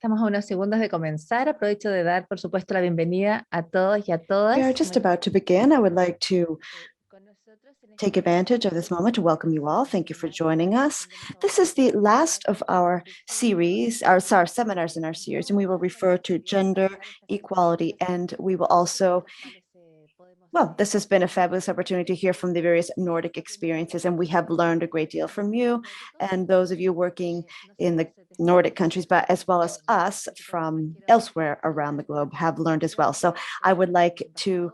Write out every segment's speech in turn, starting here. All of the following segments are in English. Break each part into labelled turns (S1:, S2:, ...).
S1: Estamos a unos segundos de comenzar. Aprovecho de dar, por supuesto, la bienvenida a todos y a todas.
S2: We are just about to begin. I would like to take advantage of this moment to welcome you all. Thank you for joining us. This is the last of our series, our seminars in our series, and we will refer to gender equality, and we will also this has been a fabulous opportunity to hear from the various Nordic experiences, and we have learned a great deal from you and those of you working in the Nordic countries, but as well as us from elsewhere around the globe have learned as well. So I would like to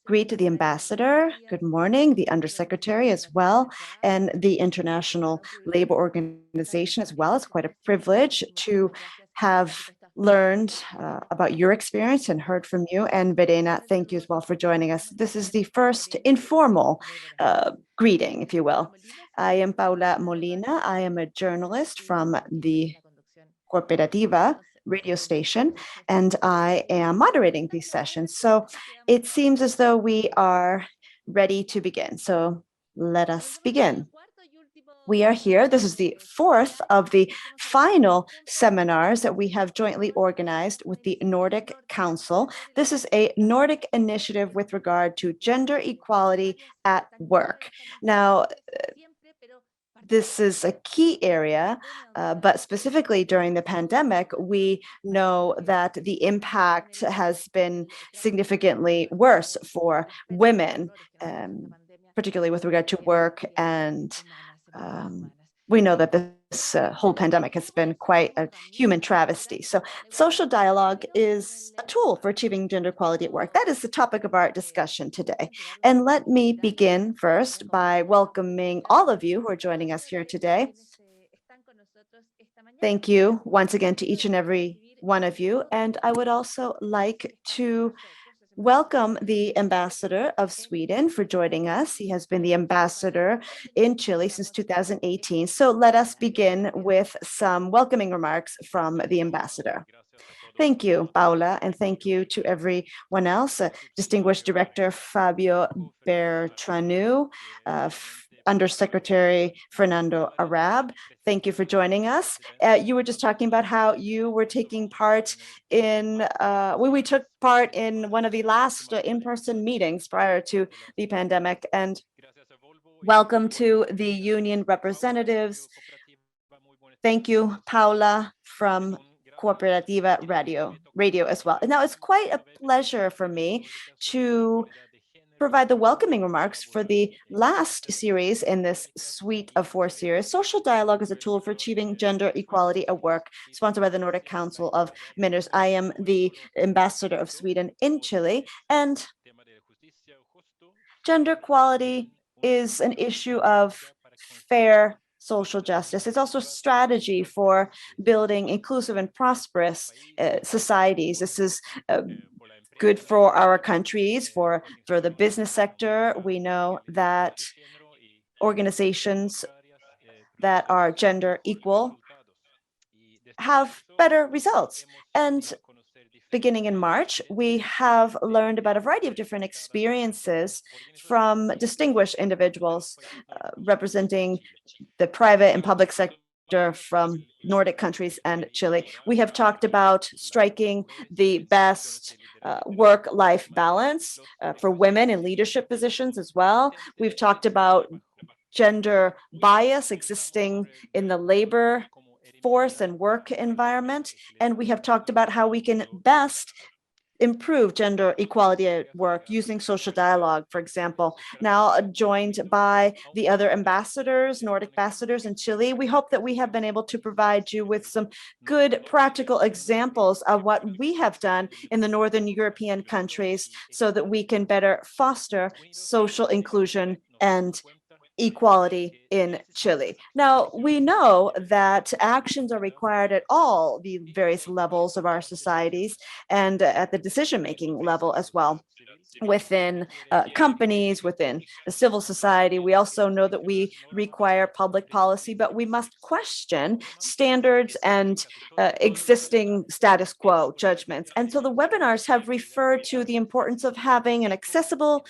S2: greet the ambassador, good morning, the undersecretary as well, and the International Labor Organization as well. It's quite a privilege to have learned about your experience and heard from you. And Verena, thank you as well for joining us. This is the first informal greeting, if you will. I am Paula Molina. I am a journalist from the Cooperativa radio station, and I am moderating these sessions. So it seems as though we are ready to begin. So let us begin. We are here. This is the fourth of the final seminars that we have jointly organized with the Nordic Council. This is a Nordic initiative with regard to gender equality at work. Now, this is a key area, but specifically during the pandemic, we know that the impact has been significantly worse for women, particularly with regard to work, and we know that this whole pandemic has been quite a human travesty. So social dialogue is a tool for achieving gender equality at work. That is the topic of our discussion today. And let me begin first by welcoming all of you who are joining us here today. Thank you once again to each and every one of you. And I would also like to welcome the ambassador of Sweden for joining us. He has been the ambassador in Chile since 2018. So let us begin with some welcoming remarks from the ambassador. Thank you, Paula, and thank you to everyone else. Distinguished Director Fabio Bertranu, Undersecretary Fernando Arab, thank you for joining us. You were just talking about how you were taking part in, we took part in one of the last in-person meetings prior to the pandemic, and welcome to the union representatives. Thank you, Paula from Cooperativa radio as well. Now, it's quite a pleasure for me to provide the welcoming remarks for the last series in this suite of 4 series. Social dialogue is a tool for achieving gender equality at work, sponsored by the Nordic Council of Ministers. I am the ambassador of Sweden in Chile, and gender equality is an issue of fair social justice. It's also a strategy for building inclusive and prosperous societies. This is good for our countries, for the business sector. We know that organizations that are gender equal have better results. And beginning in March, we have learned about a variety of different experiences from distinguished individuals representing the private and public sector from Nordic countries and Chile. We have talked about striking the best work-life balance for women in leadership positions as well. We've talked about gender bias existing in the labor force and work environment, and we have talked about how we can best improve gender equality at work using social dialogue, for example. Now joined by the other ambassadors, Nordic ambassadors in Chile, we hope that we have been able to provide you with some good practical examples of what we have done in the Northern European countries so that we can better foster social inclusion and equality in Chile. Now, we know that actions are required at all the various levels of our societies and at the decision-making level as well. Within companies, within the civil society, we also know that we require public policy, but we must question standards and existing status quo judgments. And so the webinars have referred to the importance of having an accessible,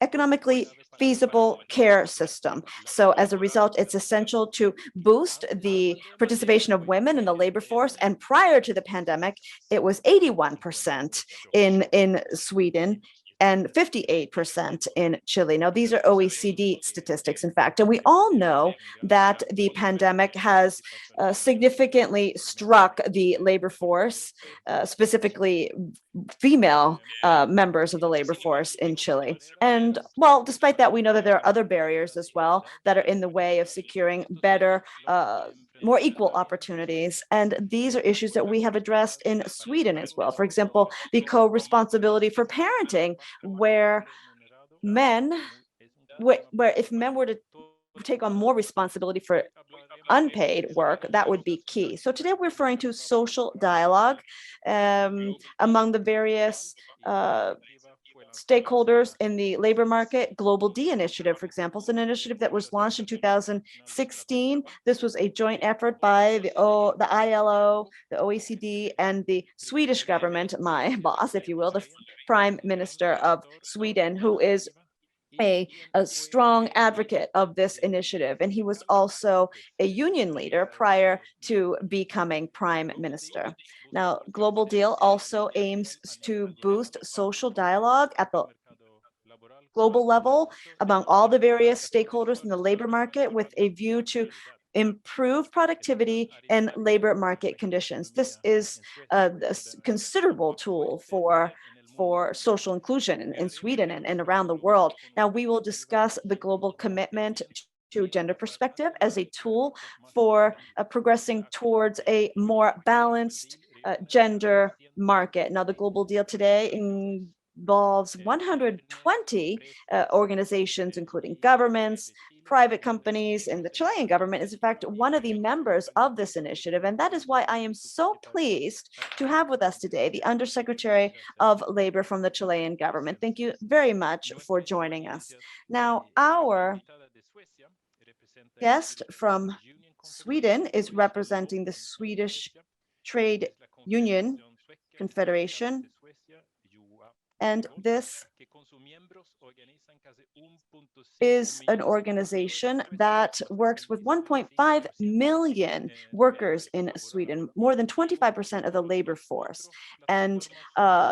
S2: economically feasible care system. So as a result, it's essential to boost the participation of women in the labor force. And prior to the pandemic, it was 81% in Sweden and 58% in Chile. Now, these are OECD statistics, in fact, and we all know that the pandemic has significantly struck the labor force, specifically female members of the labor force in Chile. And well, despite that, we know that there are other barriers as well that are in the way of securing better, more equal opportunities. And these are issues that we have addressed in Sweden as well. For example, the co-responsibility for parenting, where if men were to take on more responsibility for unpaid work, that would be key. So today we're referring to social dialogue among the various stakeholders in the labor market. Global D initiative, for example, is an initiative that was launched in 2016. This was a joint effort by the ILO, the OECD, and the Swedish government, my boss, if you will, the Prime Minister of Sweden, who is a strong advocate of this initiative. And he was also a union leader prior to becoming Prime Minister. Now, Global Deal also aims to boost social dialogue at the global level among all the various stakeholders in the labor market with a view to improve productivity and labor market conditions. This is a considerable tool for social inclusion in Sweden and around the world. Now, we will discuss the global commitment to gender perspective as a tool for progressing towards a more balanced gender market. Now, the global deal today involves 120 organizations, including governments, private companies, and the Chilean government is in fact one of the members of this initiative. And that is why I am so pleased to have with us today the Undersecretary of Labor from the Chilean government. Thank you very much for joining us. Now, our guest from Sweden is representing the Swedish Trade Union Confederation. And this is an organization that works with 1.5 million workers in Sweden, more than 25% of the labor force. And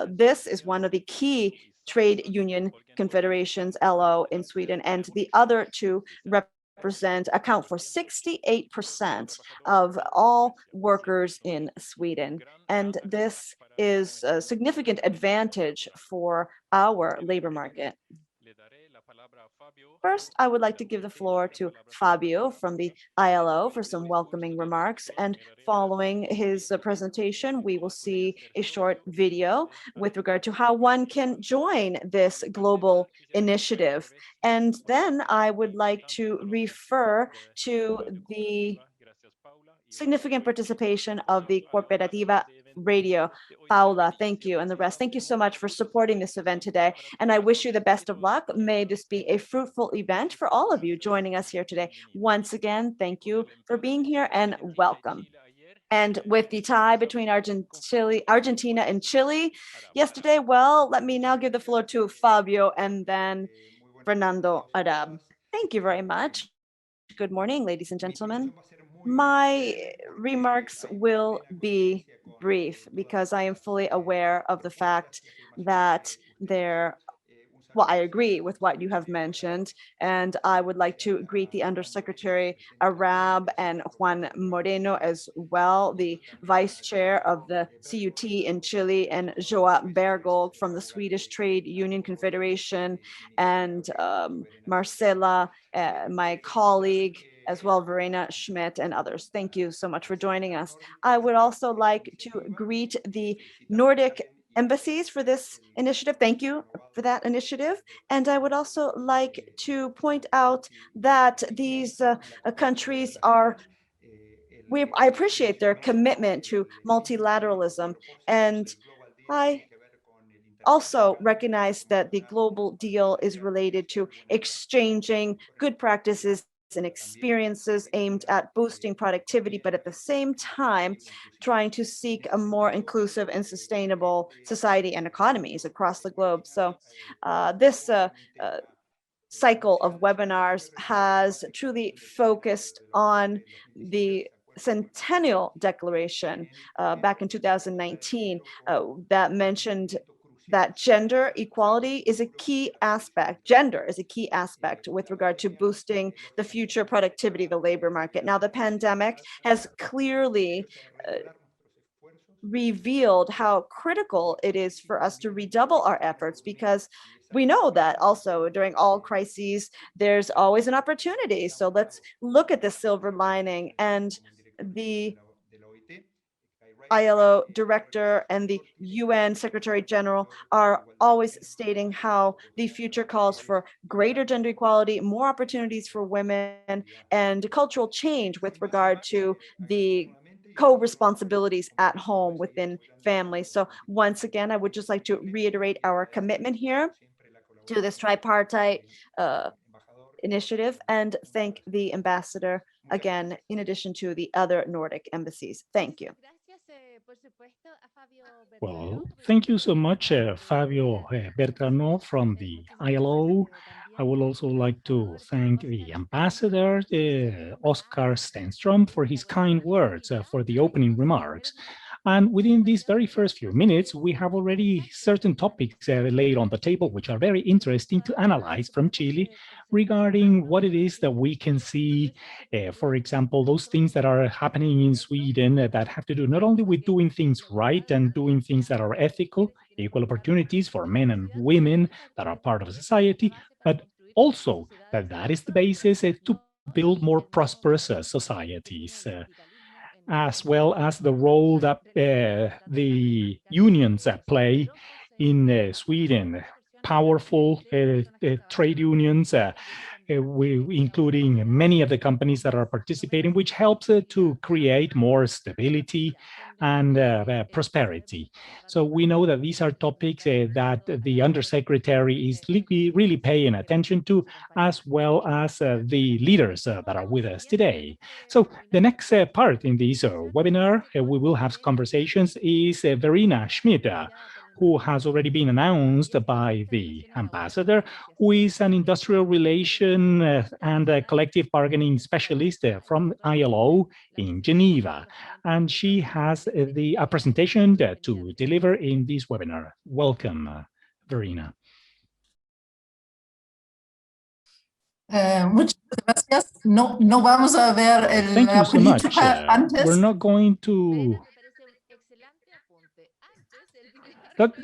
S2: this is one of the key trade union confederations, LO, in Sweden, and the other two account for 68% of all workers in Sweden. And this is a significant advantage for our labor market. First, I would like to give the floor to Fabio from the ILO for some welcoming remarks. And following his presentation, we will see a short video with regard to how one can join this global initiative. And then I would like to refer to the significant participation of the Cooperativa radio. Paula, thank you, and the rest. Thank you so much for supporting this event today. And I wish you the best of luck. May this be a fruitful event for all of you joining us here today. Once again, thank you for being here and welcome. And with the tie between Argentina and Chile yesterday, well, let me now give the floor to Fabio and then Fernando Arab. Thank you very much. Good morning, ladies and gentlemen. My remarks will be brief because I am fully aware of the fact that I agree with what you have mentioned, and I would like to greet the Undersecretary Arab and Juan Moreno as well, the Vice Chair of the CUT in Chile, and Joa Bergold from the Swedish Trade Union Confederation, and Marcela, my colleague, as well, Verena Schmidt and others. Thank you so much for joining us. I would also like to greet the Nordic embassies for this initiative. Thank you for that initiative. And I would also like to point out that these countries I appreciate their commitment to multilateralism. And I also recognize that the global deal is related to exchanging good practices and experiences aimed at boosting productivity, but at the same time, trying to seek a more inclusive and sustainable society and economies across the globe. So this cycle of webinars has truly focused on the Centennial Declaration back in 2019 that mentioned that gender equality is a key aspect. Gender is a key aspect with regard to boosting the future productivity of the labor market. Now, the pandemic has clearly revealed how critical it is for us to redouble our efforts, because we know that also during all crises, there's always an opportunity. So let's look at the silver lining. And the ILO director and the UN Secretary General are always stating how the future calls for greater gender equality, more opportunities for women, and cultural change with regard to the co-responsibilities at home within families. So once again, I would just like to reiterate our commitment here to this tripartite initiative and thank the ambassador again, in addition to the other Nordic embassies. Thank you.
S3: Well, thank you so much, Fabio Bertrano from the ILO. I would also like to thank the ambassador, Oscar Stenström, for his kind words for the opening remarks. And within these very first few minutes, we have already certain topics laid on the table, which are very interesting to analyze from Chile regarding what it is that we can see, for example, those things that are happening in Sweden that have to do not only with doing things right and doing things that are ethical, equal opportunities for men and women that are part of society, but also that is the basis to build more prosperous societies. As well as the role that the unions play in Sweden, powerful trade unions, including many of the companies that are participating, which helps to create more stability and prosperity. So we know that these are topics that the Undersecretary is really paying attention to, as well as the leaders that are with us today. So the next part in this webinar, we will have conversations, is Verena Schmidt, who has already been announced by the ambassador, who is an industrial relation and a collective bargaining specialist from ILO in Geneva. And she has a presentation to deliver in this webinar. Welcome, Verena.
S4: Muchas gracias. No vamos a ver
S3: Thank you so much.
S4: antes.
S3: We're not going to...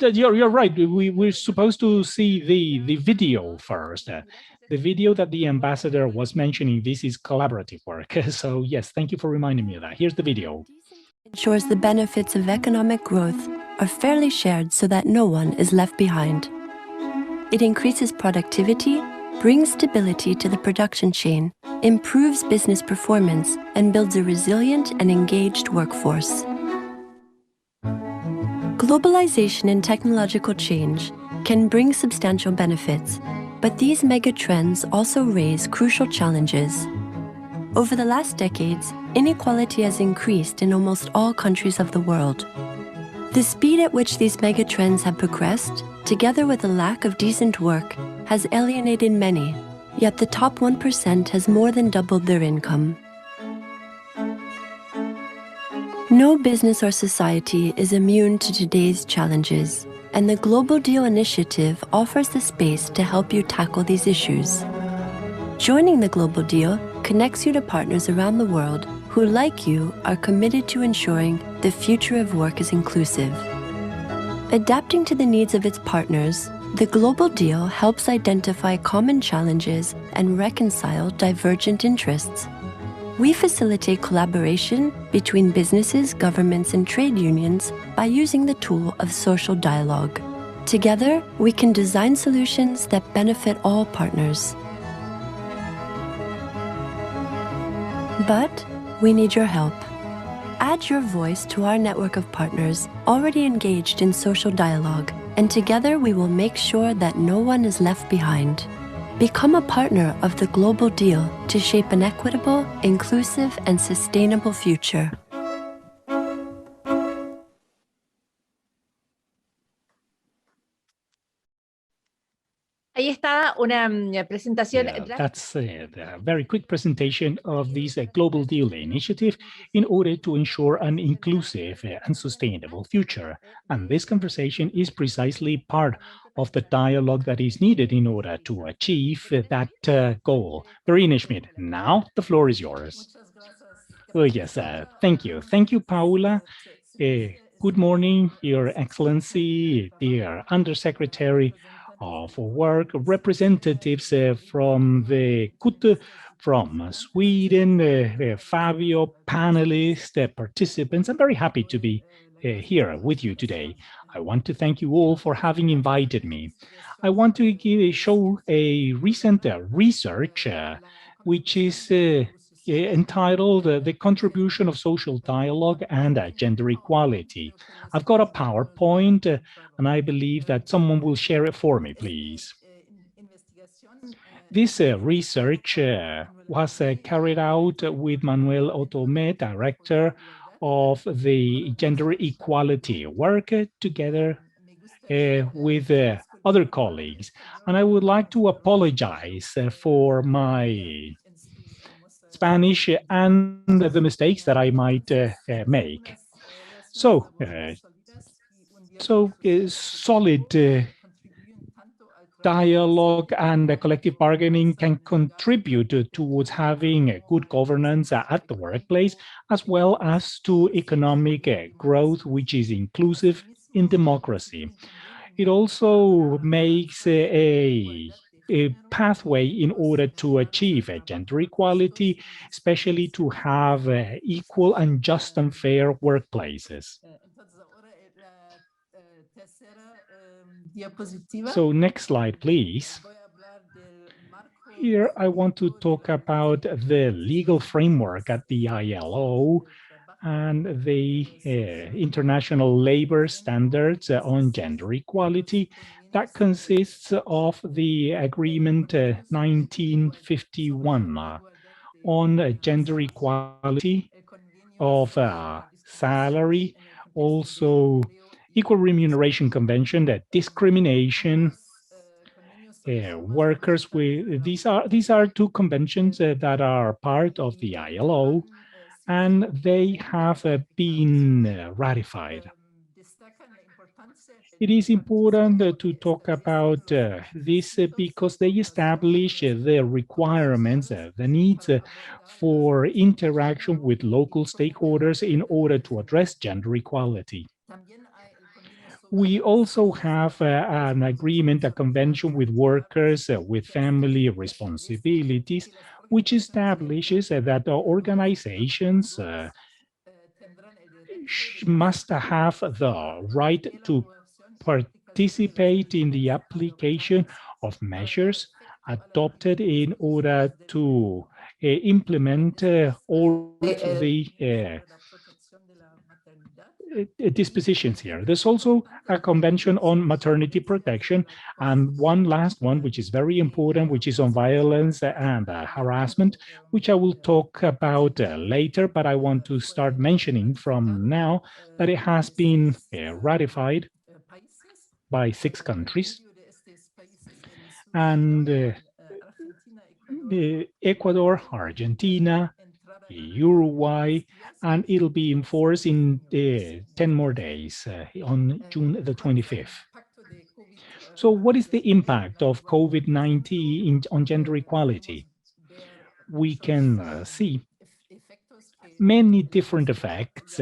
S3: You're right. We're supposed to see the video first. The video that the ambassador was mentioning, this is collaborative work. So yes, thank you for reminding me of that. Here's the video.
S5: Ensures the benefits of economic growth are fairly shared so that no one is left behind. It increases productivity, brings stability to the production chain, improves business performance, and builds a resilient and engaged workforce. Globalization and technological change can bring substantial benefits, but these mega trends also raise crucial challenges. Over the last decades, inequality has increased in almost all countries of the world. The speed at which these mega trends have progressed, together with a lack of decent work, has alienated many, yet the top 1% has more than doubled their income. No business or society is immune to today's challenges, and the Global Deal Initiative offers the space to help you tackle these issues. Joining the Global Deal connects you to partners around the world who, like you, are committed to ensuring the future of work is inclusive. Adapting to the needs of its partners, the Global Deal helps identify common challenges and reconcile divergent interests. We facilitate collaboration between businesses, governments, and trade unions by using the tool of social dialogue. Together, we can design solutions that benefit all partners. But we need your help. Add your voice to our network of partners already engaged in social dialogue, and together we will make sure that no one is left behind. Become a partner of the Global Deal to shape an equitable, inclusive, and sustainable future.
S1: Ahí está una presentación.
S3: That's a very quick presentation of this Global Deal initiative in order to ensure an inclusive and sustainable future. And this conversation is precisely part of the dialogue that is needed in order to achieve that goal. Verena Schmidt, now the floor is yours. Oh, yes, thank you. Thank you, Paula. Good morning, Your Excellency, dear Undersecretary for Work, representatives from the KUT, from Sweden, Fabio, panelists, participants. I'm very happy to be here with you today. I want to thank you all for having invited me. I want to show a recent research which is entitled The Contribution of Social Dialogue and Gender Equality. I've got a PowerPoint, and I believe that someone will share it for me, please. This research was carried out with Manuel Otome, director of the Gender Equality Work, together with other colleagues. And I would like to apologize for my Spanish and the mistakes that I might make. Solid dialogue and collective bargaining can contribute towards having a good governance at the workplace, as well as to economic growth, which is inclusive in democracy. It also makes a pathway in order to achieve gender equality, especially to have equal and just and fair workplaces. So next slide, please. Here I want to talk about the legal framework at the ILO and the international labor standards on gender equality that consists of the agreement 1951 on gender equality of salary, also equal remuneration convention, that discrimination, workers with these are two conventions that are part of the ILO, and they have been ratified. It is important to talk about this because they establish the requirements, the needs for interaction with local stakeholders in order to address gender equality. We also have an agreement, a convention with workers with family responsibilities, which establishes that organizations must have the right to participate in the application of measures adopted in order to implement all the dispositions here. There's also a convention on maternity protection, and one last one, which is very important, which is on violence and harassment, which I will talk about later, but I want to start mentioning from now that it has been ratified by 6 countries, and Ecuador, Argentina, Uruguay, and it'll be in force in 10 more days on June the 25th. So what is the impact of COVID-19 on gender equality? We can see many different effects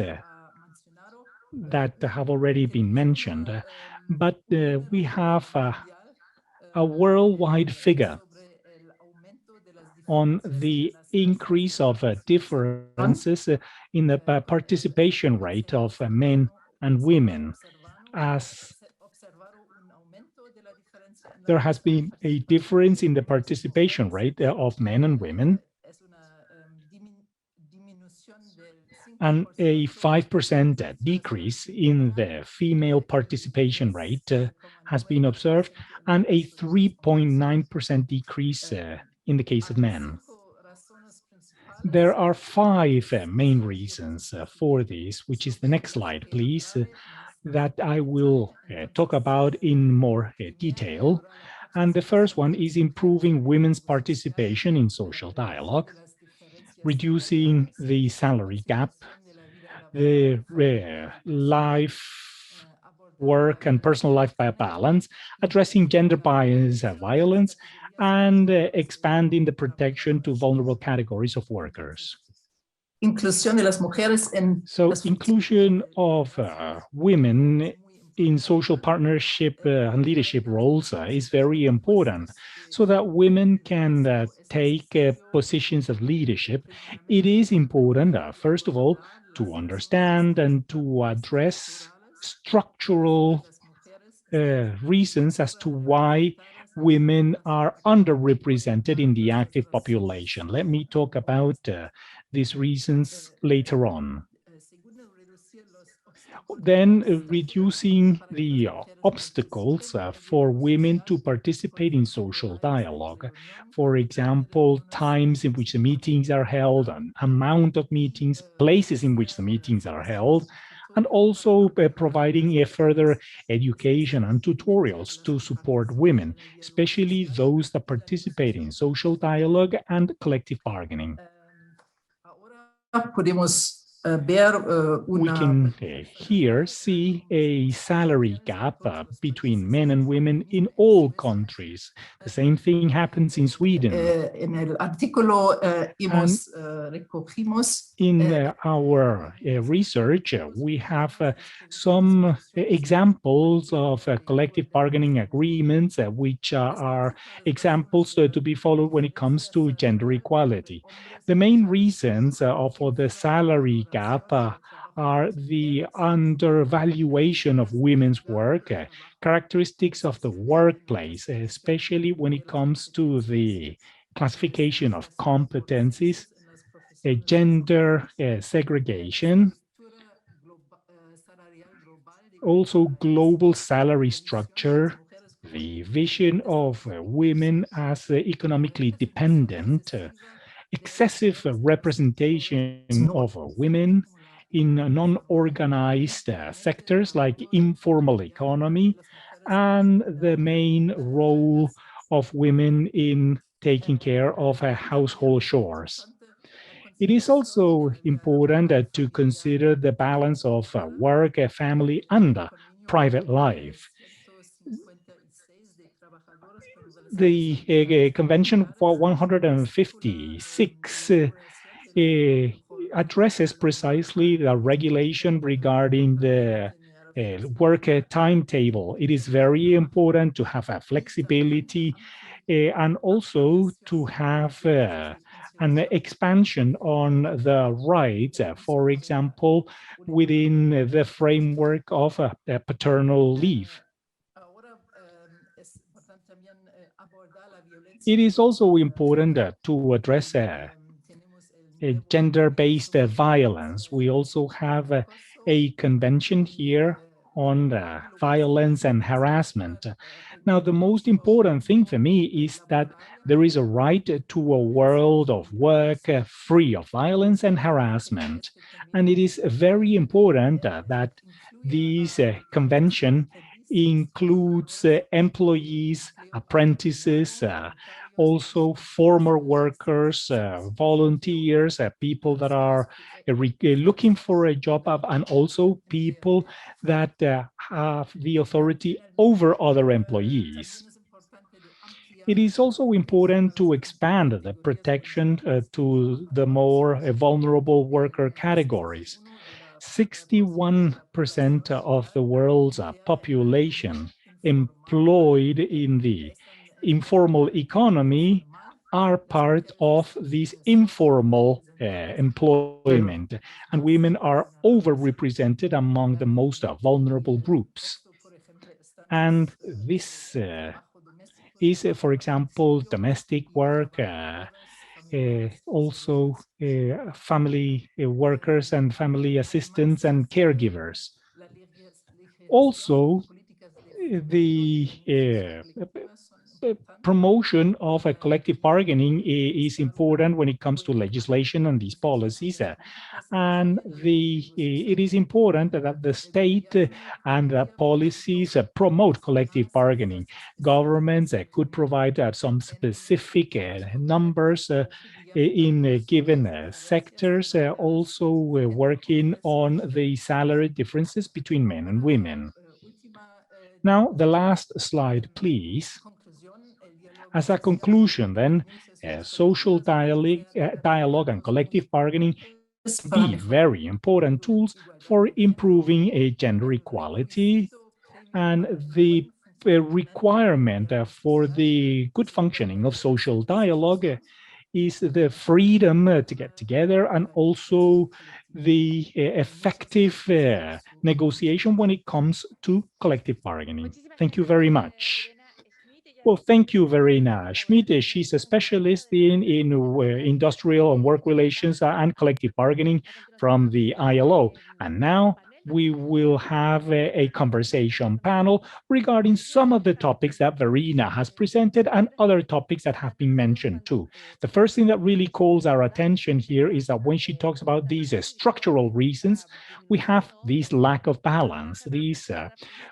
S3: that have already been mentioned, but we have a worldwide figure on the increase of differences in the participation rate of men and women, as there has been a difference in the participation rate of men and women, and a 5% decrease in the female participation rate has been observed, and a 3.9% decrease in the case of men. There are 5 main reasons for this, which is the next slide, please, that I will talk about in more detail. And the first one is improving women's participation in social dialogue, reducing the salary gap, the life, work, and personal life balance, addressing gender bias violence, and expanding the protection to vulnerable categories of workers.
S4: Inclusión de las mujeres en
S3: So inclusion of women in social partnership and leadership roles is very important so that women can take positions of leadership. It is important, first of all, to understand and to address structural reasons as to why women are underrepresented in the active population. Let me talk about these reasons later on. Then reducing the obstacles for women to participate in social dialogue. For example, times in which the meetings are held, an amount of meetings, places in which the meetings are held, and also providing a further education and tutorials to support women, especially those that participate in social dialogue and collective bargaining.
S4: podemos ver
S3: We can here see a salary gap between men and women in all countries. The same thing happens in Sweden.
S4: En el artículo recogimos
S3: in our research, we have some examples of collective bargaining agreements, which are examples to be followed when it comes to gender equality. The main reasons for the salary gap are the undervaluation of women's work, characteristics of the workplace, especially when it comes to the classification of competencies, gender segregation, also global salary structure, the vision of women as economically dependent, excessive representation of women in non-organized sectors like informal economy, and the main role of women in taking care of household chores. It is also important to consider the balance of work, family, and private life. The Convention for 156 addresses precisely the regulation regarding the work timetable. It is very important to have a flexibility and also to have an expansion on the rights, for example, within the framework of paternal leave. It is also important to address gender-based violence. We also have a convention here on violence and harassment. Now, the most important thing for me is that there is a right to a world of work free of violence and harassment. And it is very important that this convention includes employees, apprentices, also former workers, volunteers, people that are looking for a job, and also people that have the authority over other employees. It is also important to expand the protection to the more vulnerable worker categories. 61% of the world's population employed in the informal economy are part of this informal employment, and women are overrepresented among the most vulnerable groups. And this is, for example, domestic work, also family workers and family assistants and caregivers. Also, the promotion of a collective bargaining is important when it comes to legislation and these policies. And it is important that the state and the policies promote collective bargaining. Governments could provide some specific numbers in given sectors, also working on the salary differences between men and women. Now, the last slide, please. As a conclusion, then, social dialogue and collective bargaining be very important tools for improving gender equality, and the requirement for the good functioning of social dialogue is the freedom to get together and also the effective negotiation when it comes to collective bargaining. Thank you very much. Well, thank you, Verena Schmidt. She's a specialist in industrial and work relations and collective bargaining from the ILO. And now we will have a conversation panel regarding some of the topics that Verena has presented and other topics that have been mentioned too. The first thing that really calls our attention here is that when she talks about these structural reasons, we have this lack of balance, these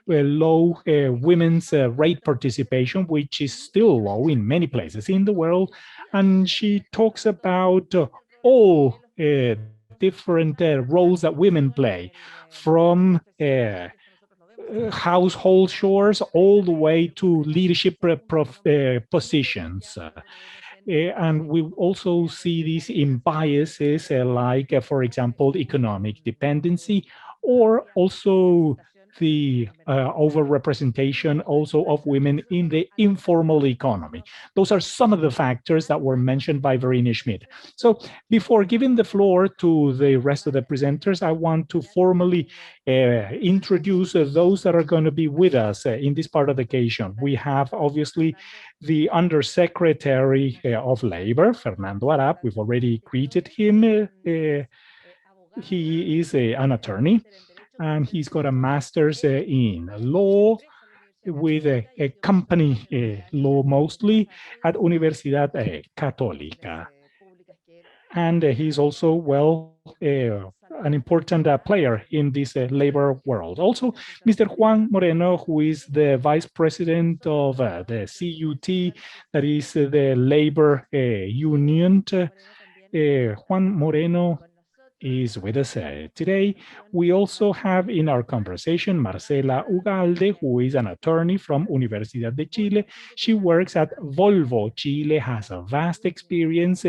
S3: low women's rate participation, which is still low in many places in the world. And she talks about all different roles that women play, from household chores all the way to leadership positions. And we also see these in biases like, for example, economic dependency, or also the overrepresentation also of women in the informal economy. Those are some of the factors that were mentioned by Verena Schmidt. So before giving the floor to the rest of the presenters, I want to formally introduce those that are going to be with us in this part of the occasion. We have obviously the Undersecretary of Labor, Fernando Arap. We've already greeted him. He is an attorney, and he's got a master's in law with a company law mostly at Universidad Católica. And he's also, well, an important player in this labor world. Also, Mr. Juan Moreno, who is the Vice President of the CUT, that is the labor union. Juan Moreno is with us today. We also have in our conversation Marcela Ugalde, who is an attorney from Universidad de Chile. She works at Volvo. Chile has a vast experience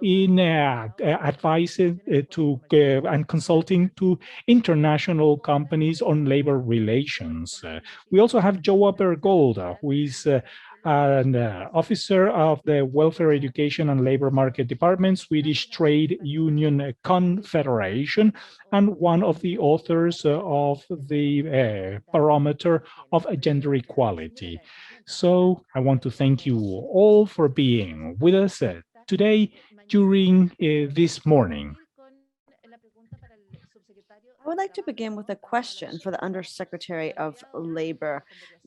S3: in advising to and consulting to international companies on labor relations. We also have Joa Bergolda, who is an officer of the Welfare, Education and Labor Market Department, Swedish Trade Union Confederation, and one of the authors of the Barometer of Gender Equality. So I want to thank you all for being with us today during this morning.
S2: I would like to begin with a question for the Undersecretary of Labor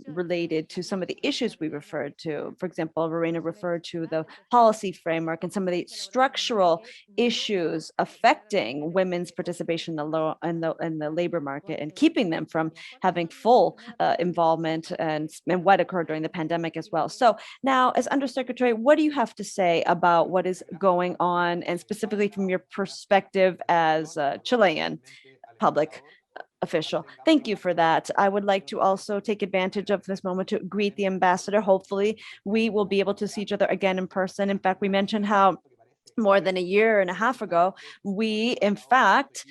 S2: related to some of the issues we referred to. For example, Verena referred to the policy framework and some of the structural issues affecting women's participation in the labor market and keeping them from having full involvement, and what occurred during the pandemic as well. So now, as Undersecretary, what do you have to say about what is going on, and specifically from your perspective as a Chilean public official? Thank you for that. I would like to also take advantage of this moment to greet the ambassador. Hopefully, we will be able to see each other again in person. In fact, we mentioned how more than a year and a half ago, we, in fact,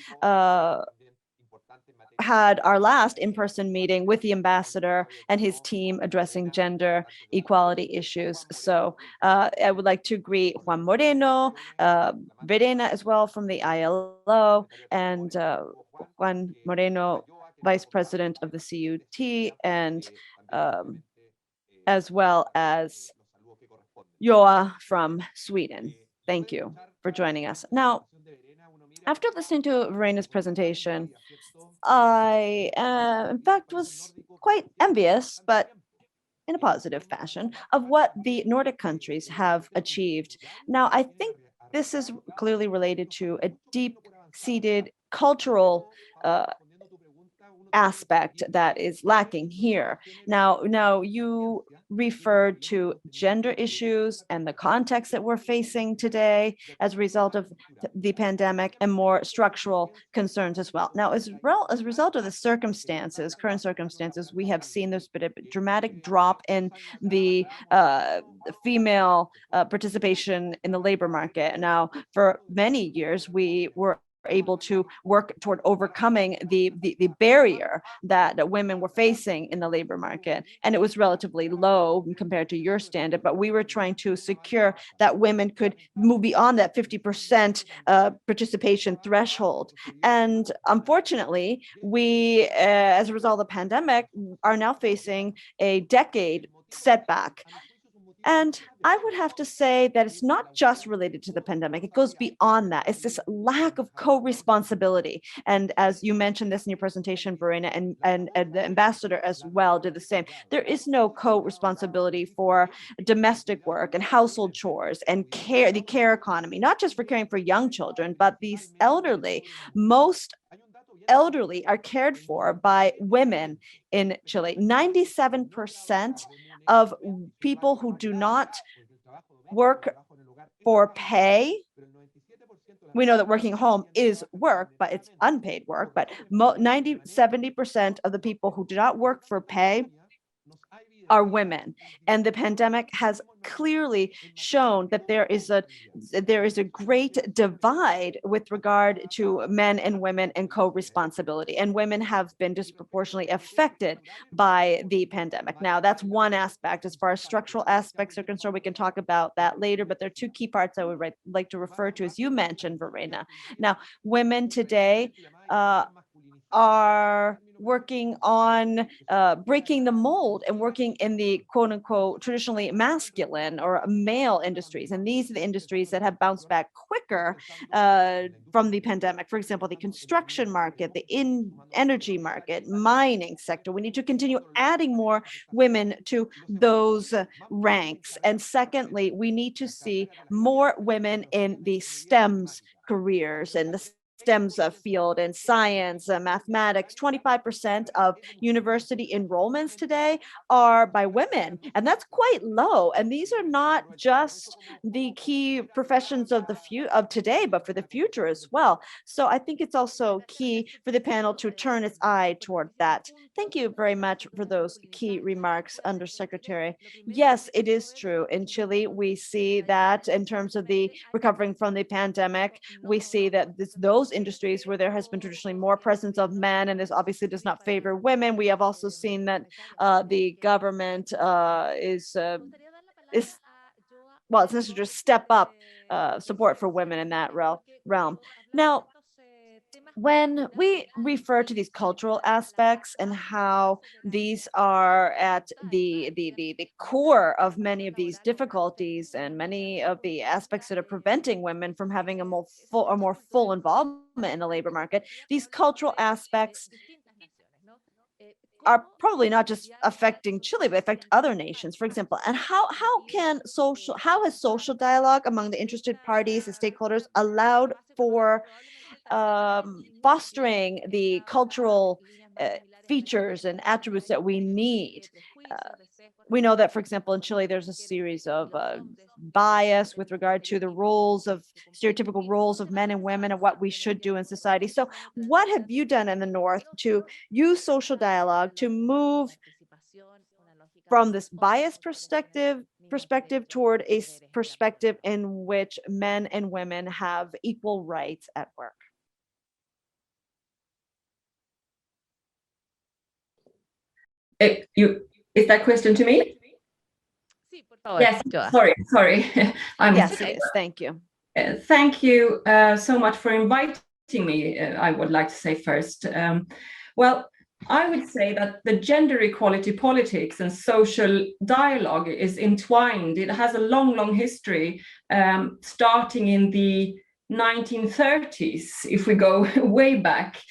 S2: had our last in-person meeting with the ambassador and his team addressing gender equality issues. So I would like to greet Juan Moreno, Verena as well from the ILO, and Juan Moreno, Vice President of the CUT, and as well as Joa from Sweden. Thank you for joining us. Now, After listening to Verena's presentation, I, in fact, was quite envious, but in a positive fashion, of what the Nordic countries have achieved. Now, I think this is clearly related to a deep-seated cultural aspect that is lacking here. Now you referred to gender issues and the context that we're facing today as a result of the pandemic, and more structural concerns as well. Now, as a result of the circumstances, current circumstances, we have seen there's been a dramatic drop in the female participation in the labor market. Now, for many years, we were able to work toward overcoming the barrier that women were facing in the labor market. And it was relatively low compared to your standard, but we were trying to secure that women could move beyond that 50% participation threshold. And unfortunately, we, as a result of the pandemic, are now facing a decade setback. And I would have to say that it's not just related to the pandemic. It goes beyond that. It's this lack of co-responsibility. And as you mentioned this in your presentation, Verena, and the ambassador as well did the same. There is no co-responsibility for domestic work and household chores and care, the care economy, not just for caring for young children, but these elderly. Most elderly are cared for by women in Chile. 97% of people who do not work for pay. We know that working at home is work, but it's unpaid work. But 70% of the people who do not work for pay are women. And the pandemic has clearly shown that there is a great divide with regard to men and women and co-responsibility. And women have been disproportionately affected by the pandemic. Now, that's one aspect. As far as structural aspects are concerned, we can talk about that later, but there are two key parts I would like to refer to, as you mentioned, Verena. Now, women today are working on breaking the mold and working in the quote unquote traditionally masculine or male industries. And these are the industries that have bounced back quicker from the pandemic. For example, the construction market, the energy market, mining sector. We need to continue adding more women to those ranks. And secondly, we need to see more women in the STEMs careers and the STEMs field and science, mathematics. 25% of university enrollments today are by women, and that's quite low. And these are not just the key professions of today, but for the future as well. So I think it's also key for the panel to turn its eye toward that. Thank you very much for those key remarks, Undersecretary. Yes, it is true. In Chile, we see that in terms of the recovering from the pandemic, we see that those industries where there has been traditionally more presence of men, and this obviously does not favor women. We have also seen that the government is well, it's necessary to step up support for women in that realm. Now, when we refer to these cultural aspects and how these are at the core of many of these difficulties and many of the aspects that are preventing women from having a more full involvement in the labor market, these cultural aspects are probably not just affecting Chile, but affect other nations, for example. And how has social dialogue among the interested parties and stakeholders allowed for fostering the cultural features and attributes that we need? We know that, for example, in Chile, there's a series of bias with regard to the stereotypical roles of men and women and what we should do in society. So what have you done in the North to use social dialogue to move from this bias perspective toward a perspective in which men and women have equal rights at work?
S6: Is that question to me? Yes, sorry.
S2: Yes, it is. Thank you.
S6: Thank you so much for inviting me, I would like to say first. Well, I would say that the gender equality politics and social dialogue is entwined. It has a long history, starting in the 1930s, if we go way back,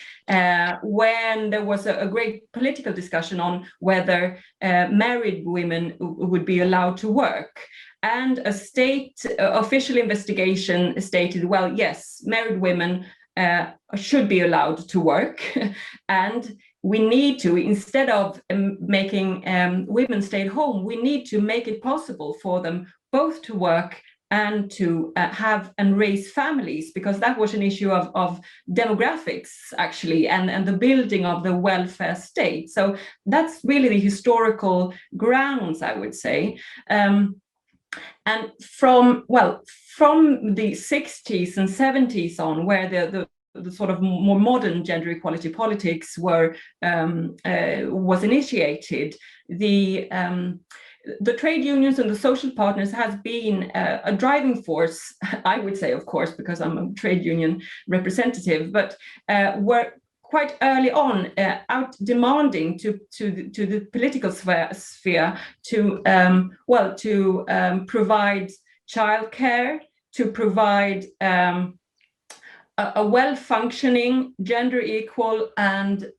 S6: when there was a great political discussion on whether married women would be allowed to work. And a state official investigation stated, well, yes, married women should be allowed to work. And we need to, instead of making women stay at home, we need to make it possible for them both to work and to have and raise families, because that was an issue of demographics, actually, and the building of the welfare state. So that's really the historical grounds, I would say. And from the 60s and 70s on, where the sort of more modern gender equality politics was initiated, the trade unions and the social partners has been a driving force, I would say, of course, because I'm a trade union representative, but were quite early on out demanding to the political sphere to provide childcare, to provide a well-functioning, gender equal and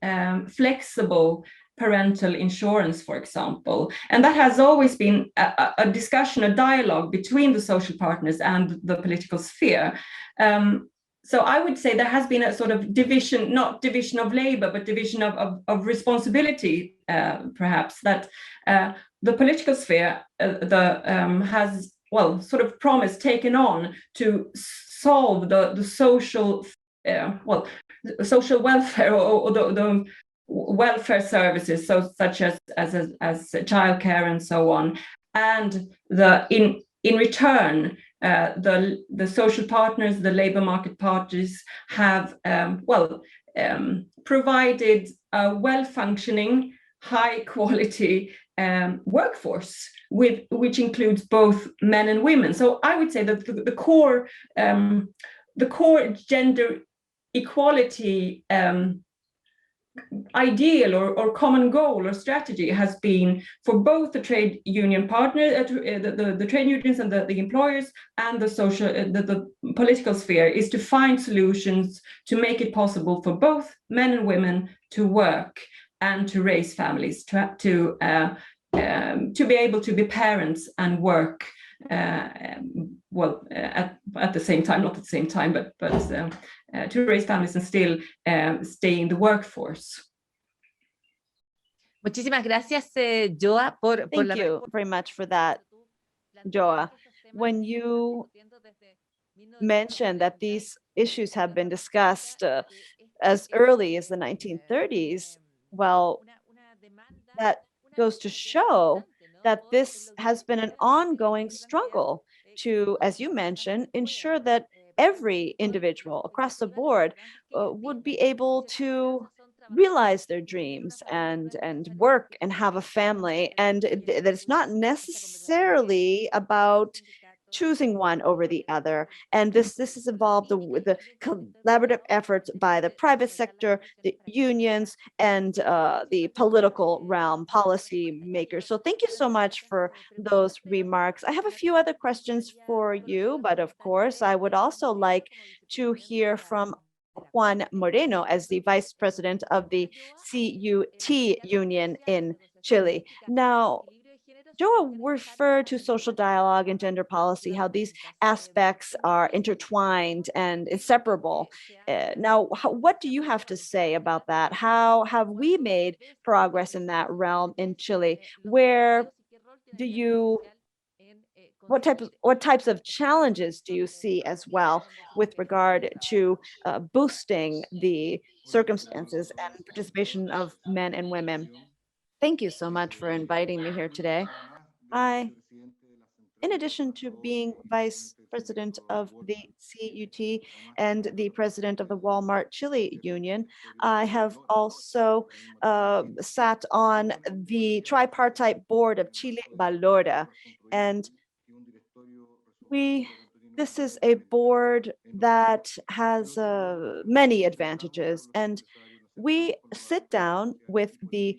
S6: flexible parental insurance, for example. And that has always been a discussion, a dialogue between the social partners and the political sphere. So I would say there has been a sort of division, not division of labor, but division of responsibility, perhaps, that the political sphere has, well, sort of promised, taken on to solve the social, social welfare or the welfare services, so such as childcare and so on, and in return, the social partners, the labor market parties, have provided a well-functioning, high-quality workforce, which includes both men and women. So I would say that the core gender equality ideal or common goal or strategy has been for both the trade union partner, the trade unions and the employers, and the social, the political sphere, is to find solutions to make it possible for both men and women to work and to raise families, to be able to be parents and work at the same time, not at the same time, but to raise families and still stay in the workforce.
S1: Muchísimas gracias, Joa, por
S2: Thank you very much for that, Joa. When you mentioned that these issues have been discussed as early as the 1930s, well, that goes to show that this has been an ongoing struggle to, as you mentioned, ensure that every individual across the board would be able to realize their dreams and work and have a family, and that it's not necessarily about choosing one over the other. And this has involved the collaborative efforts by the private sector, the unions, and the political realm, policy makers. So thank you so much for those remarks. I have a few other questions for you, but of course, I would also like to hear from Juan Moreno as the vice president of the CUT union in Chile. Now, Joa referred to social dialogue and gender policy, how these aspects are intertwined and inseparable. Now, what do you have to say about that? How have we made progress in that realm in Chile? Where do you, what types of challenges do you see as well with regard to boosting the circumstances and participation of men and women? Thank you so much for inviting me here today. In addition to being vice president of the CUT and the president of the Walmart Chile Union, I have also sat on the tripartite board of Chile Valora. And this is a board that has many advantages. And we sit down with the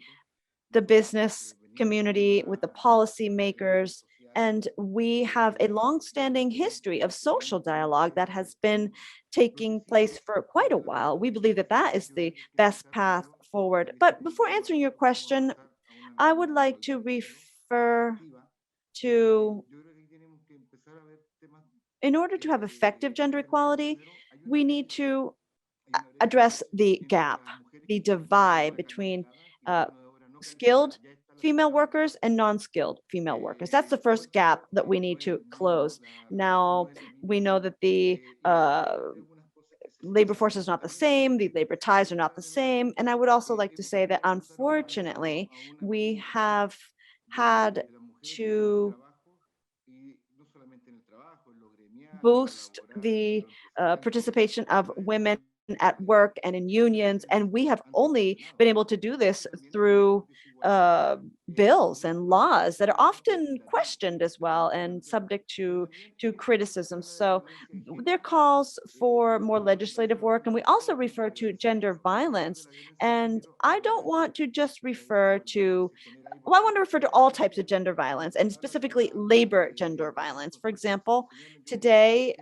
S2: business community, with the policy makers, And we have a long-standing history of social dialogue that has been taking place for quite a while. We believe that that is the best path forward. But before answering your question, I would like to refer to, in order to have effective gender equality, we need to address the gap, the divide between skilled female workers and non-skilled female workers. That's the first gap that we need to close. Now, we know that the labor force is not the same, the labor ties are not the same. And I would also like to say that unfortunately, we have had to boost the participation of women at work and in unions. And we have only been able to do this through bills and laws that are often questioned as well and subject to criticism. So there are calls for more legislative work. And we also refer to gender violence. And I don't want to just refer to, well, I want to refer to all types of gender violence and specifically labor gender violence. For example, today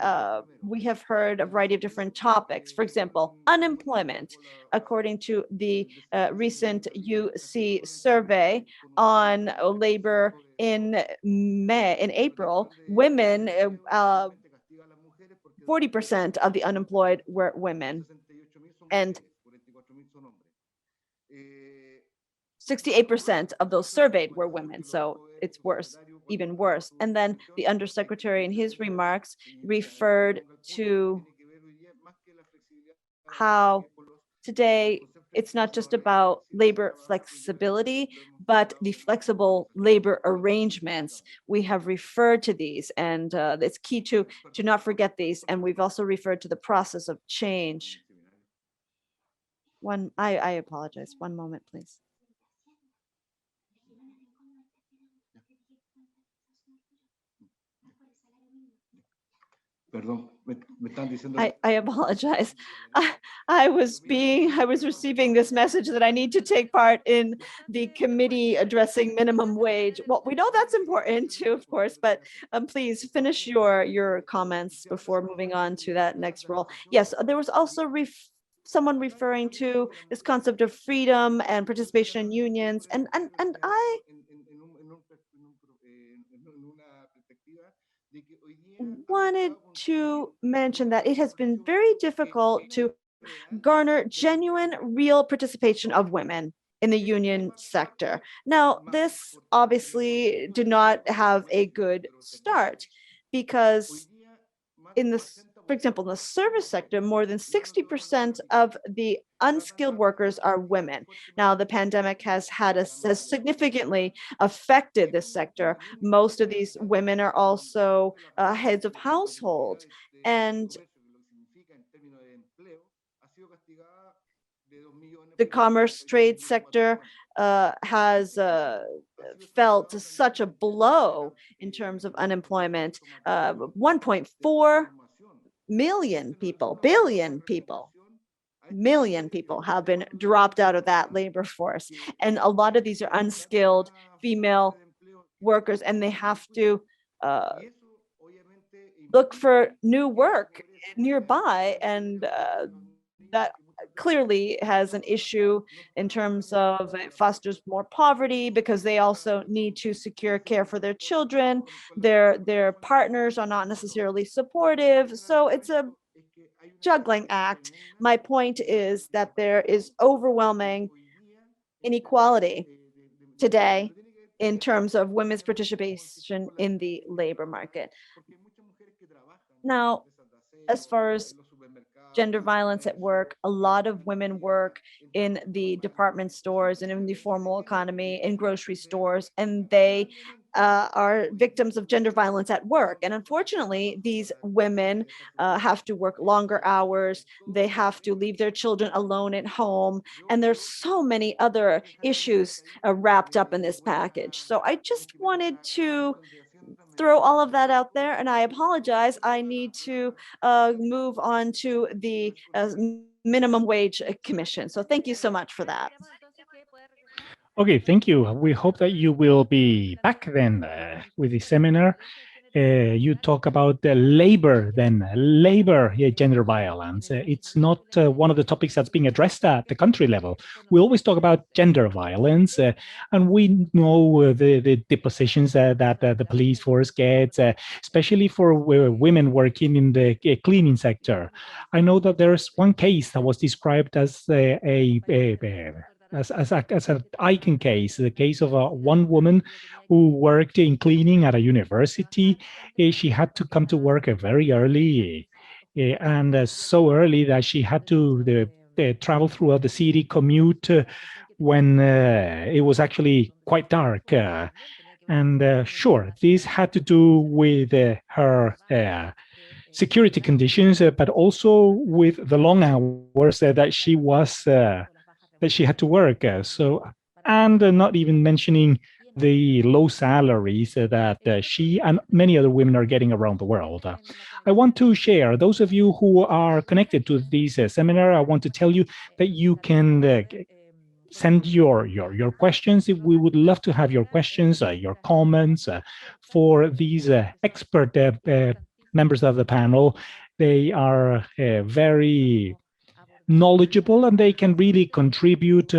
S2: we have heard a variety of different topics. For example, unemployment. According to the recent UC survey on labor in April, women, 40% of the unemployed were women. And 68% of those surveyed were women, so it's worse, even worse. And then the undersecretary in his remarks referred to how today it's not just about labor flexibility, but the flexible labor arrangements. We have referred to these, and it's key to not forget these. And we've also referred to the process of change. I apologize. One moment, please. I apologize. I was receiving this message that I need to take part in the committee addressing minimum wage. Well, we know that's important too, of course, but please finish your comments before moving on to that next role. Yes, there was also someone referring to this concept of freedom and participation in unions, and I wanted to mention that it has been very difficult to garner genuine, real participation of women in the union sector. Now, this obviously did not have a good start because for example, in the service sector, more than 60% of the unskilled workers are women. Now, the pandemic has significantly affected this sector. Most of these women are also heads of household, and the commerce trade sector has felt such a blow in terms of unemployment. 1.4 million people, million people have been dropped out of that labor force. And a lot of these are unskilled female workers, and they have to look for new work nearby. And that clearly has an issue in terms of it fosters more poverty because they also need to secure care for their children. Their partners are not necessarily supportive. So it's a juggling act. My point is that there is overwhelming inequality today in terms of women's participation in the labor market. Now, as far as gender violence at work, a lot of women work in the department stores and in the formal economy, in grocery stores, and they are victims of gender violence at work. And unfortunately, these women have to work longer hours. They have to leave their children alone at home. And there's so many other issues wrapped up in this package. So I just wanted to throw all of that out there, and I apologize. I need to move on to the minimum wage commission. So thank you so much for that.
S3: Okay, thank you. We hope that you will be back then with the seminar. You talk about labor, gender violence. It's not one of the topics that's being addressed at the country level. We always talk about gender violence, and we know the positions that the police force gets, especially for women working in the cleaning sector. I know that there's one case that was described as as an icon case, the case of one woman who worked in cleaning at a university. She had to come to work very early, and so early that she had to travel throughout the city, commute when it was actually quite dark. And sure, this had to do with her security conditions, but also with the long hours that she had to work. And not even mentioning the low salaries that she and many other women are getting around the world. I want to share, those of you who are connected to this seminar, I want to tell you that you can send your questions. We would love to have your questions, your comments for these expert members of the panel. They are very knowledgeable, and they can really contribute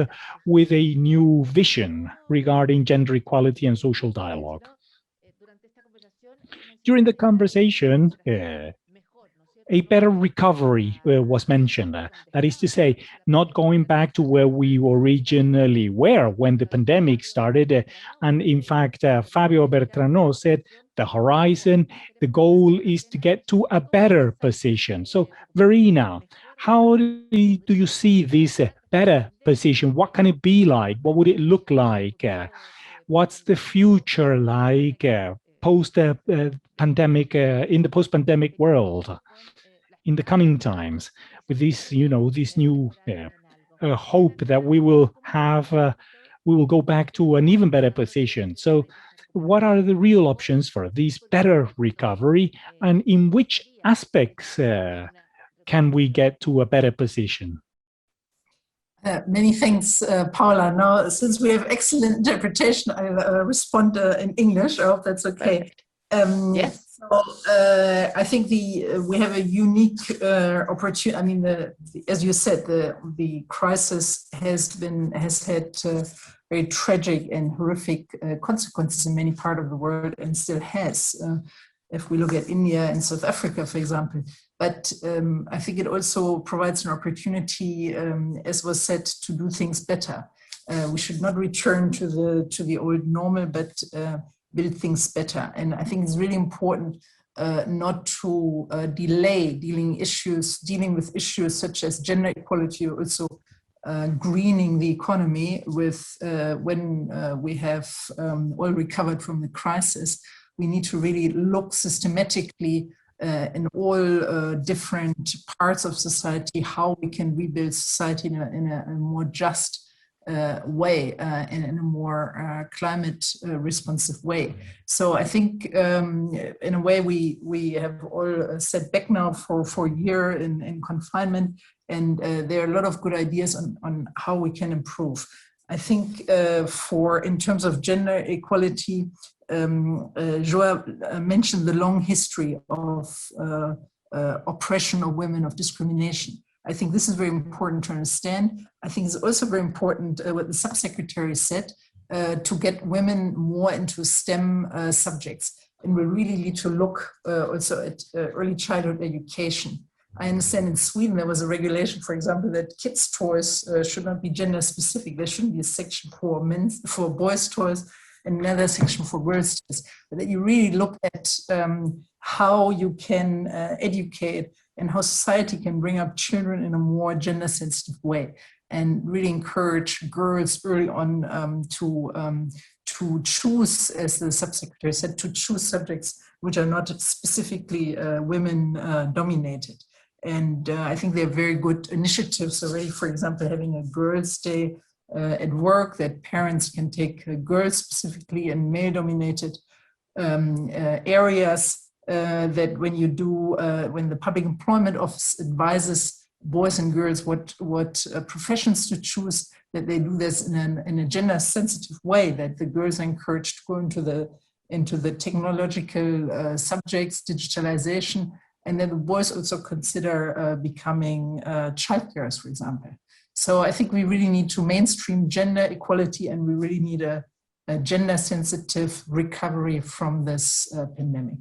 S3: with a new vision regarding gender equality and social dialogue. During the conversation, a better recovery was mentioned. That is to say, not going back to where we originally were when the pandemic started. And in fact, Fabio Bertrano said the horizon, the goal is to get to a better position. So, Verena, how do you see this better position? What can it be like? What would it look like? What's the future like post-pandemic, in the post-pandemic world, in the coming times, with this, this new hope that we will have, we will go back to an even better position. So what are the real options for this better recovery, and in which aspects can we get to a better position?
S4: Many thanks, Paula. Now, since we have excellent interpretation, I'll respond in English. I hope that's okay.
S1: Yes.
S4: So I think we have a unique opportunity. I mean, as you said, the crisis has had very tragic and horrific consequences in many parts of the world, and still has. If we look at India and South Africa, for example. But I think it also provides an opportunity, as was said, to do things better. We should not return to the old normal, but build things better. And I think it's really important not to delay dealing with issues such as gender equality, or also greening the economy with when we have all recovered from the crisis. We need to really look systematically in all different parts of society, how we can rebuild society in a more just way, and in a more climate responsive way. So I think in a way we have all sat back now for a year in confinement, and there are a lot of good ideas on how we can improve. I think in terms of gender equality, Joa mentioned the long history of oppression of women, of discrimination. I think this is very important to understand. I think it's also very important what the subsecretary said, to get women more into STEM subjects. And we really need to look also at early childhood education. I understand in Sweden there was a regulation, for example, that kids' toys should not be gender specific. There shouldn't be a section for boys' toys and another section for girls' toys. But that you really look at how you can educate and how society can bring up children in a more gender sensitive way, and really encourage girls early on to choose, as the subsecretary said, to choose subjects which are not specifically women dominated. And I think they're very good initiatives already, for example, having a Girls' Day at work, that parents can take girls specifically in male-dominated areas, that when the Public Employment Office advises boys and girls what professions to choose, that they do this in a gender sensitive way, that the girls are encouraged to go into the technological subjects, digitalization, and then the boys also consider becoming childcares, for example. So I think we really need to mainstream gender equality, and we really need a gender sensitive recovery from this pandemic.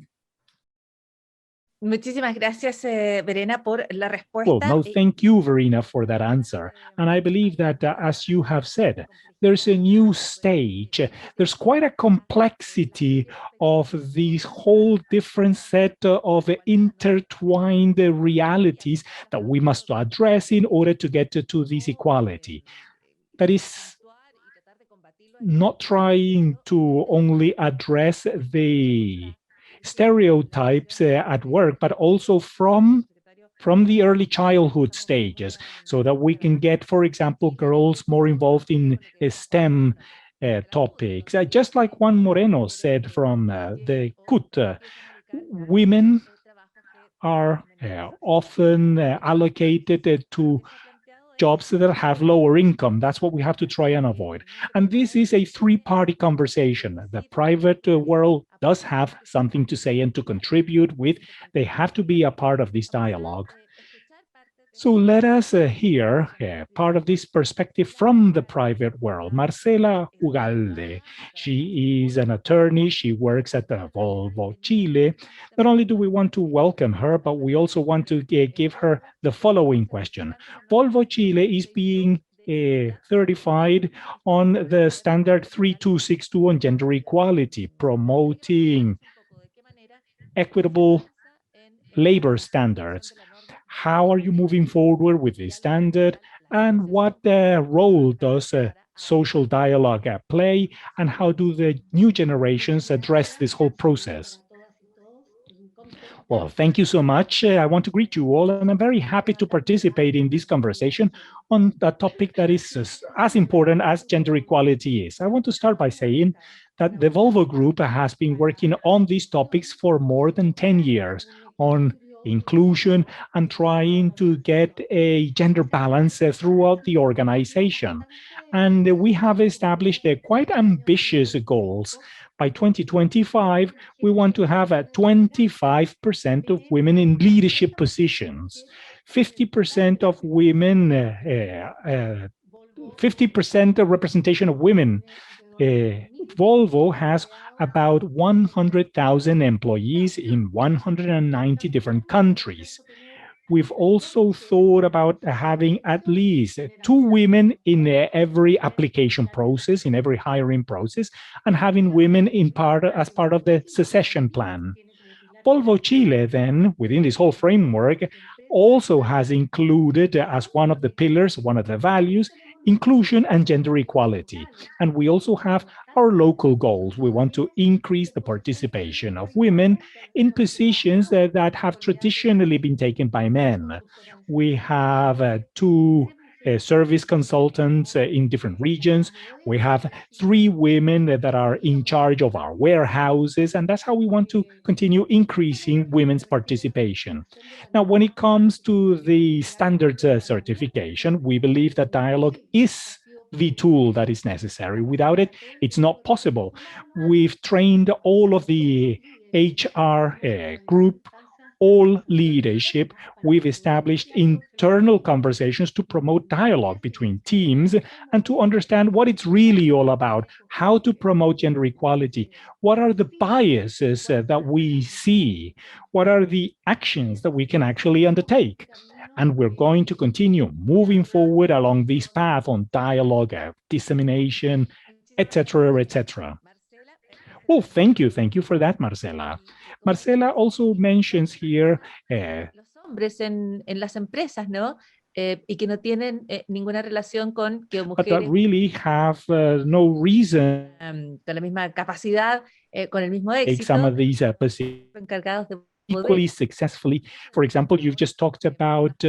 S1: Muchísimas gracias, Verena, por la respuesta.
S3: Well, no, thank you, Verena, for that answer. And I believe that, as you have said, there's a new stage. There's quite a complexity of these whole different set of intertwined realities that we must address in order to get to this equality. That is not trying to only address the stereotypes at work, but also from the early childhood stages, so that we can get, for example, girls more involved in STEM topics. Just like Juan Moreno said from the CUT, women are often allocated to jobs that have lower income. That's what we have to try and avoid. And this is a three-party conversation. The private world does have something to say and to contribute with. They have to be a part of this dialogue. So let us hear part of this perspective from the private world. Marcela Ugalde, she is an attorney. She works at Volvo Chile. Not only do we want to welcome her, but we also want to give her the following question. Volvo Chile is being certified on the standard 3262 on gender equality, promoting equitable labor standards. How are you moving forward with this standard, and what role does social dialogue play, and how do the new generations address this whole process? Well, thank you so much. I want to greet you all, and I'm very happy to participate in this conversation on a topic that is as important as gender equality is. I want to start by saying that the Volvo Group has been working on these topics for more than 10 years on inclusion and trying to get a gender balance throughout the organization. And we have established quite ambitious goals. By 2025, we want to have 25% of women in leadership positions, 50% of women, 50% of representation of women. Volvo has about 100,000 employees in 190 different countries. We've also thought about having at least 2 women in every application process, in every hiring process, and having women as part of the succession plan. Volvo Chile, then, within this whole framework, also has included as one of the pillars, one of the values, inclusion and gender equality. And we also have our local goals. We want to increase the participation of women in positions that have traditionally been taken by men. We have 2 service consultants in different regions. We have 3 women that are in charge of our warehouses, and that's how we want to continue increasing women's participation. Now, when it comes to the standards certification, we believe that dialogue is the tool that is necessary. Without it, it's not possible. We've trained all of the HR group, all leadership. We've established internal conversations to promote dialogue between teams and to understand what it's really all about, how to promote gender equality, what are the biases that we see, what are the actions that we can actually undertake. And we're going to continue moving forward along this path on dialogue, dissemination, etc., etc. Well, thank you for that, Marcela. Marcela also mentions here
S1: los hombres en las empresas, ¿no? Y que no tienen ninguna relación con que
S3: but that
S1: mujeres
S3: really have no reason
S1: con la misma capacidad, con el mismo
S3: take some
S1: éxito,
S3: of these positions
S1: encargados de
S3: equally
S1: poder.
S3: successfully. For example, you've just talked about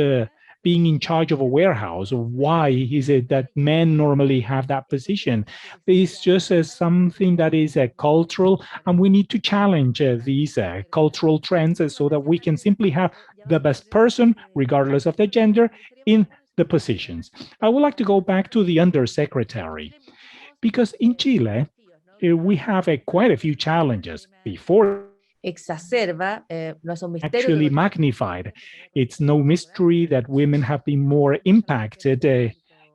S3: being in charge of a warehouse. Why is it that men normally have that position? It's just something that is cultural, and we need to challenge these cultural trends so that we can simply have the best person, regardless of the gender, in the positions. I would like to go back to the undersecretary, because in Chile, we have quite a few challenges before
S1: exacerba, no es un misterio.
S3: Actually magnified. It's no mystery that women have been more impacted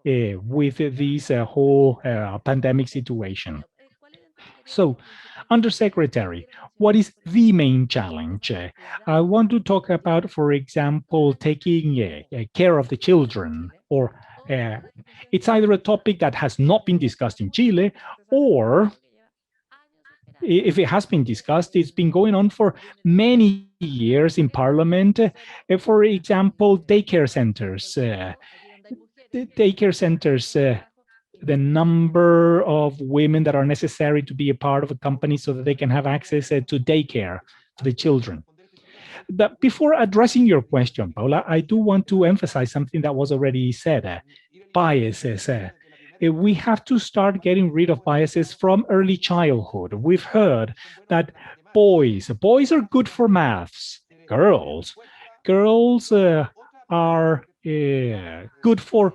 S3: with this whole pandemic situation. So, Undersecretary, what is the main challenge? I want to talk about, for example, taking care of the children, or it's either a topic that has not been discussed in Chile, or if it has been discussed, it's been going on for many years in Parliament. For example, daycare centers. The number of women that are necessary to be a part of a company so that they can have access to daycare for the children. But before addressing your question, Paula, I do want to emphasize something that was already said, biases. We have to start getting rid of biases from early childhood. We've heard that boys are good for maths. Girls are good for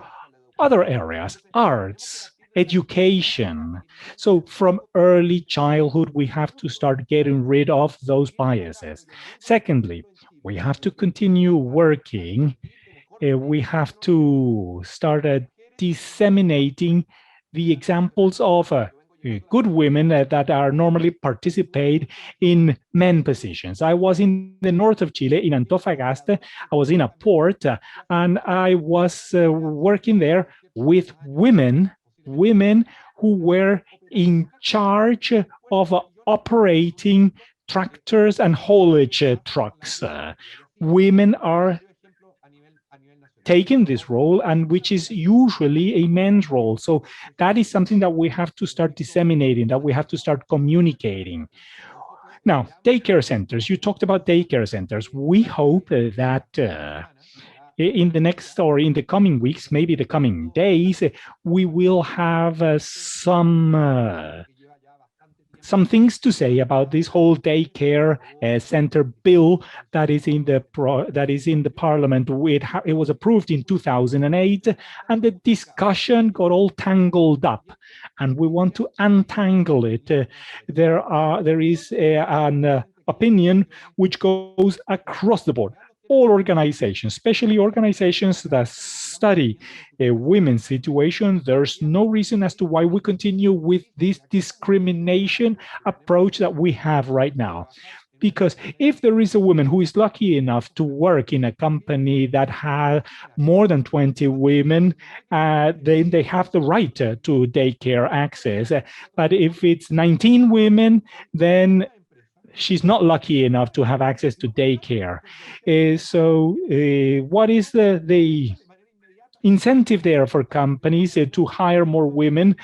S3: other areas, arts, education. So from early childhood, we have to start getting rid of those biases. Secondly, we have to continue working. We have to start disseminating the examples of good women that are normally participate in men positions. I was in the north of Chile, in Antofagasta. I was in a port, and I was working there with women who were in charge of operating tractors and haulage trucks. Women are taking this role, and which is usually a men's role. So that is something that we have to start disseminating, that we have to start communicating. Now, daycare centers, you talked about daycare centers. We hope that in the next, or in the coming weeks, maybe the coming days, we will have some things to say about this whole daycare center bill that is in the parliament. It was approved in 2008, and the discussion got all tangled up, and we want to untangle it. There is an opinion which goes across the board. All organizations, especially organizations that study women's situation, there's no reason as to why we continue with this discrimination approach that we have right now. Because if there is a woman who is lucky enough to work in a company that has more than 20 women, then they have the right to daycare access. But if it's 19 women, then she's not lucky enough to have access to daycare. So what is the incentive there for companies to hire more women?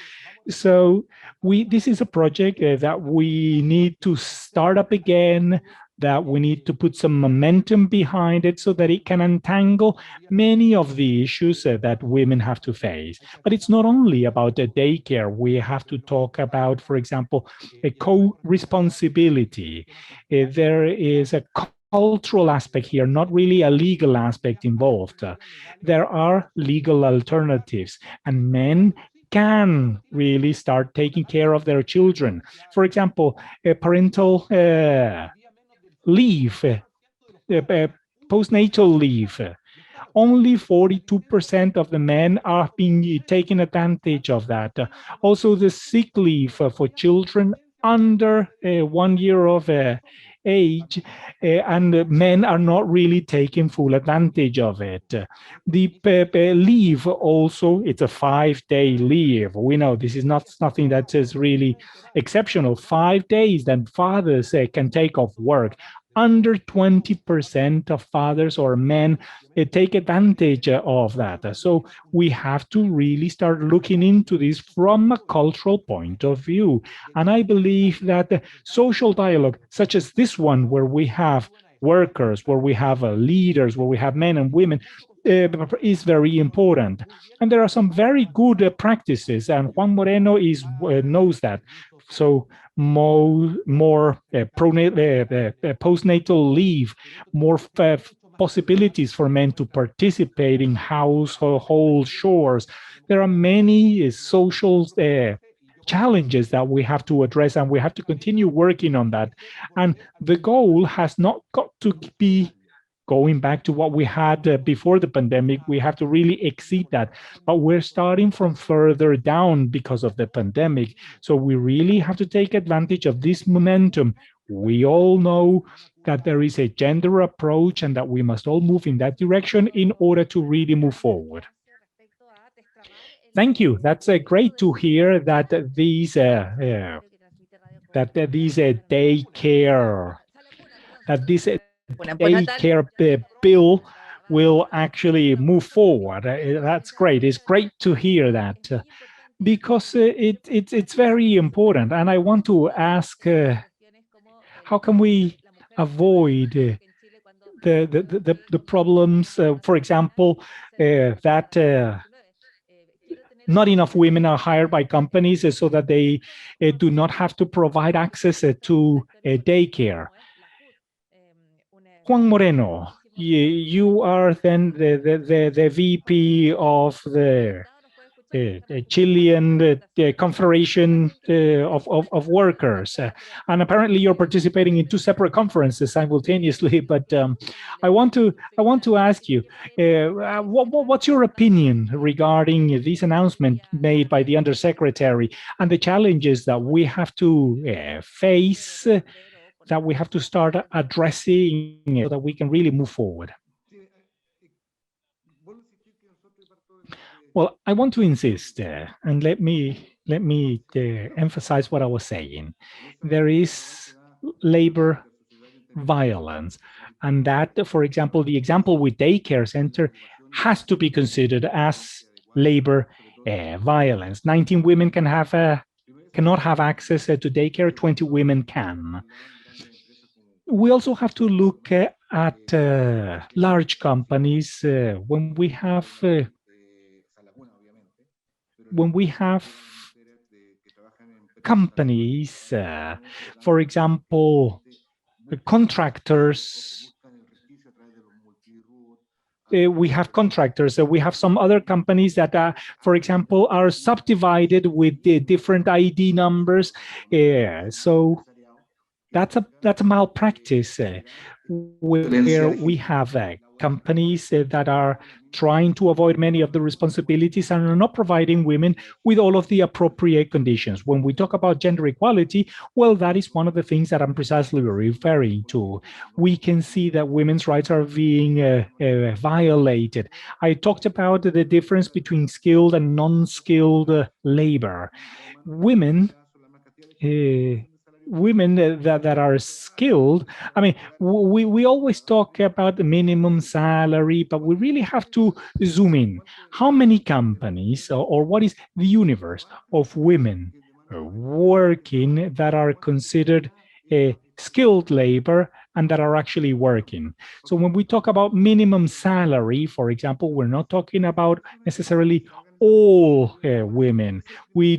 S3: So this is a project that we need to start up again, that we need to put some momentum behind it so that it can untangle many of the issues that women have to face. But it's not only about the daycare. We have to talk about, for example, a co-responsibility. There is a cultural aspect here, not really a legal aspect involved. There are legal alternatives, and men can really start taking care of their children. For example, parental leave, postnatal leave. Only 42% of the men are being taken advantage of that. Also, the sick leave for children under 1 year of age, and men are not really taking full advantage of it. The leave also, it's a 5-day leave. We know this is nothing that is really exceptional. 5 days that fathers can take off work. Under 20% of fathers or men take advantage of that. So we have to really start looking into this from a cultural point of view. And I believe that social dialogue, such as this one, where we have workers, where we have leaders, where we have men and women, is very important. And there are some very good practices, and Juan Moreno knows that. So more postnatal leave, more possibilities for men to participate in household chores. There are many social challenges that we have to address, and we have to continue working on that. And the goal has not got to be going back to what we had before the pandemic. We have to really exceed that. But we're starting from further down because of the pandemic. So we really have to take advantage of this momentum. We all know that there is a gender approach and that we must all move in that direction in order to really move forward. Thank you. That's great to hear that these daycare bill will actually move forward. That's great. It's great to hear that because it's very important. And I want to ask, how can we avoid the problems, for example, that not enough women are hired by companies so that they do not have to provide access to daycare. Juan Moreno, you are then the VP of the Chilean Confederation of Workers, and apparently you're participating in two separate conferences simultaneously. But I want to ask you, what's your opinion regarding this announcement made by the Undersecretary and the challenges that we have to face, that we have to start addressing so that we can really move forward? Well, I want to insist, and let me emphasize what I was saying. There is labor violence, and that, for example, the example with daycare center has to be considered as labor violence. 19 women cannot have access to daycare, 20 women can. We also have to look at large companies when we have companies, for example, contractors. We have contractors. We have some other companies that, for example, are subdivided with the different ID numbers. So that's a malpractice where we have companies that are trying to avoid many of the responsibilities and are not providing women with all of the appropriate conditions. When we talk about gender equality, well, that is one of the things that I'm precisely referring to. We can see that women's rights are being violated. I talked about the difference between skilled and non-skilled labor. Women that are skilled, I mean, we always talk about the minimum salary, but we really have to zoom in. How many companies or what is the universe of women working that are considered skilled labor and that are actually working? So when we talk about minimum salary, for example, we're not talking about necessarily all women. We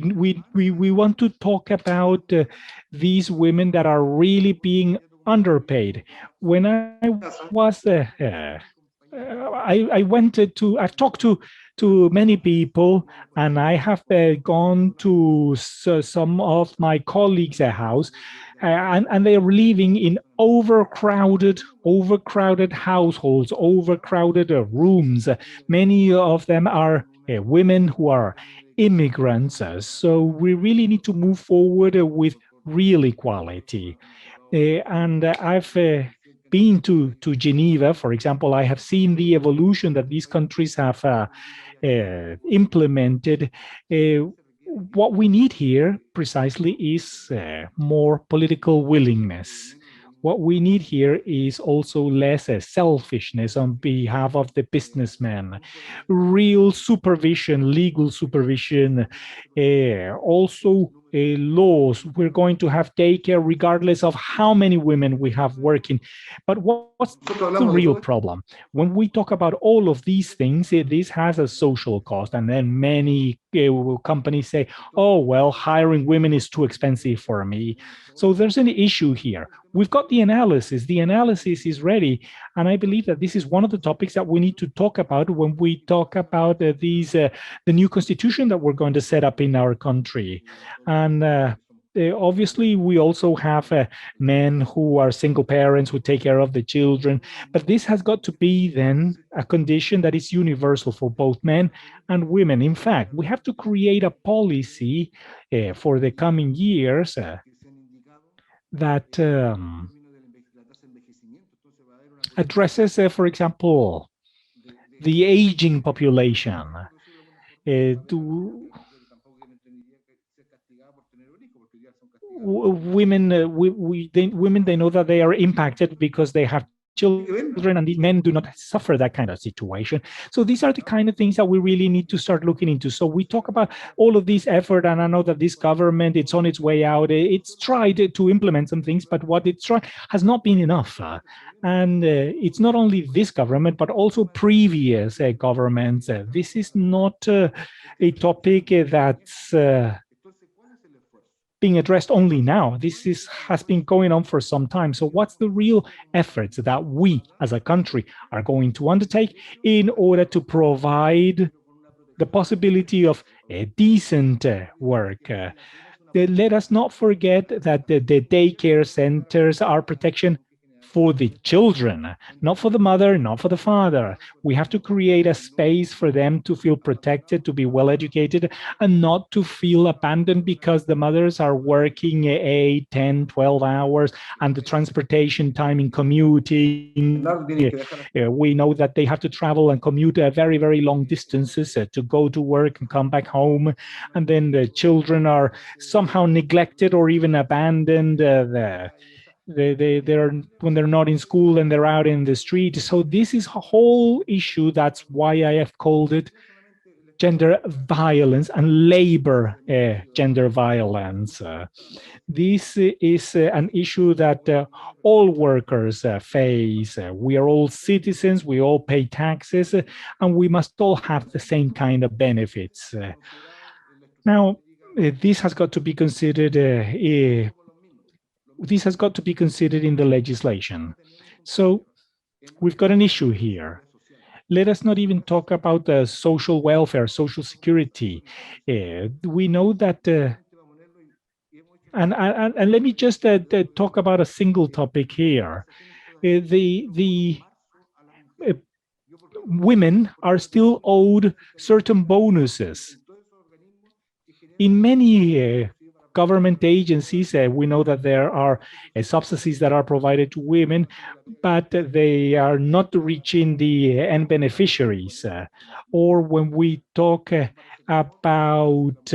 S3: want to talk about these women that are really being underpaid. When I was I've talked to many people, and I have gone to some of my colleagues' house, and they are living in overcrowded households, overcrowded rooms. Many of them are women who are immigrants. So we really need to move forward with real equality. And I've been to Geneva, for example. I have seen the evolution that these countries have implemented. What we need here precisely is more political willingness. What we need here is also less selfishness on behalf of the businessman, real supervision, legal supervision, also laws. We're going to have daycare regardless of how many women we have working. But what's the real problem? When we talk about all of these things, this has a social cost. And then many companies say, oh, well, hiring women is too expensive for me. So there's an issue here. We've got the analysis. The analysis is ready. And I believe that this is one of the topics that we need to talk about when we talk about the new constitution that we're going to set up in our country. And obviously, we also have men who are single parents who take care of the children. But this has got to be then a condition that is universal for both men and women. In fact, we have to create a policy for the coming years that addresses, for example, the aging population. Women, women, they know that they are impacted because they have children, and the men do not suffer that kind of situation. So these are the kind of things that we really need to start looking into. So we talk about all of this effort, and I know that this government, it's on its way out. It's tried to implement some things, but what it's tried has not been enough. And it's not only this government, but also previous governments. This is not a topic that's being addressed only now. This has been going on for some time. So what's the real efforts that we as a country are going to undertake in order to provide the possibility of a decent work? Let us not forget that the daycare centers are protection for the children, not for the mother, not for the father. We have to create a space for them to feel protected, to be well educated, and not to feel abandoned because the mothers are working 8, 10, 12 hours, and the transportation time in commuting. We know that they have to travel and commute very, very long distances to go to work and come back home. And then the children are somehow neglected or even abandoned. They're when they're not in school and they're out in the street. So this is a whole issue. That's why I have called it gender violence and labor gender violence. This is an issue that all workers face. We are all citizens, we all pay taxes, and we must all have the same kind of benefits. Now, this has got to be considered in the legislation. So we've got an issue here. Let us not even talk about social welfare, social security. We know that, and let me just talk about a single topic here. Women are still owed certain bonuses. In many government agencies, we know that there are subsidies that are provided to women, but they are not reaching the end beneficiaries. Or when we talk about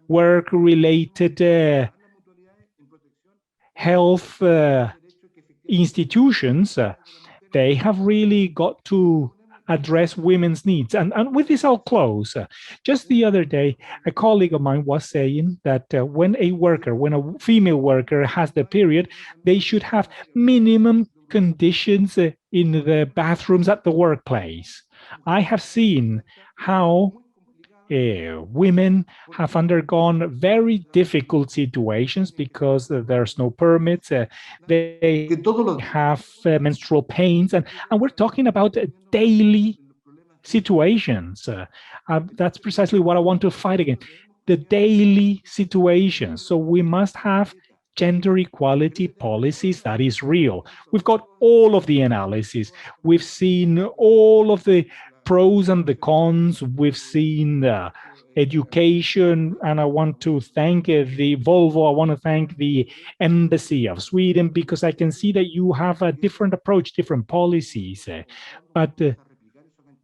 S3: work-related health institutions, they have really got to address women's needs. And with this, I'll close. Just the other day, a colleague of mine was saying that when a female worker has the period, they should have minimum conditions in the bathrooms at the workplace. I have seen how women have undergone very difficult situations because there's no permits. They have menstrual pains, and we're talking about daily situations. That's precisely what I want to fight against, the daily situations. So we must have gender equality policies that is real. We've got all of the analysis. We've seen all of the pros and the cons. We've seen education, and I want to thank the Volvo. I want to thank the Embassy of Sweden, because I can see that you have a different approach, different policies. But